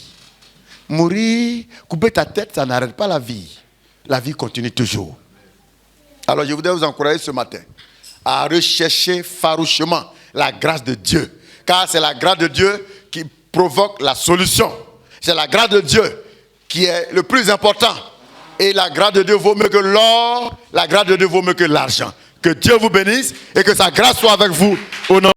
Mourir, couper ta tête, ça n'arrête pas la vie. La vie continue toujours. Alors, je voudrais vous encourager ce matin à rechercher farouchement la grâce de Dieu. Car c'est la grâce de Dieu qui provoque la solution. C'est la grâce de Dieu qui est le plus important. Et la grâce de Dieu vaut mieux que l'or. La grâce de Dieu vaut mieux que l'argent. Que Dieu vous bénisse et que sa grâce soit avec vous au nom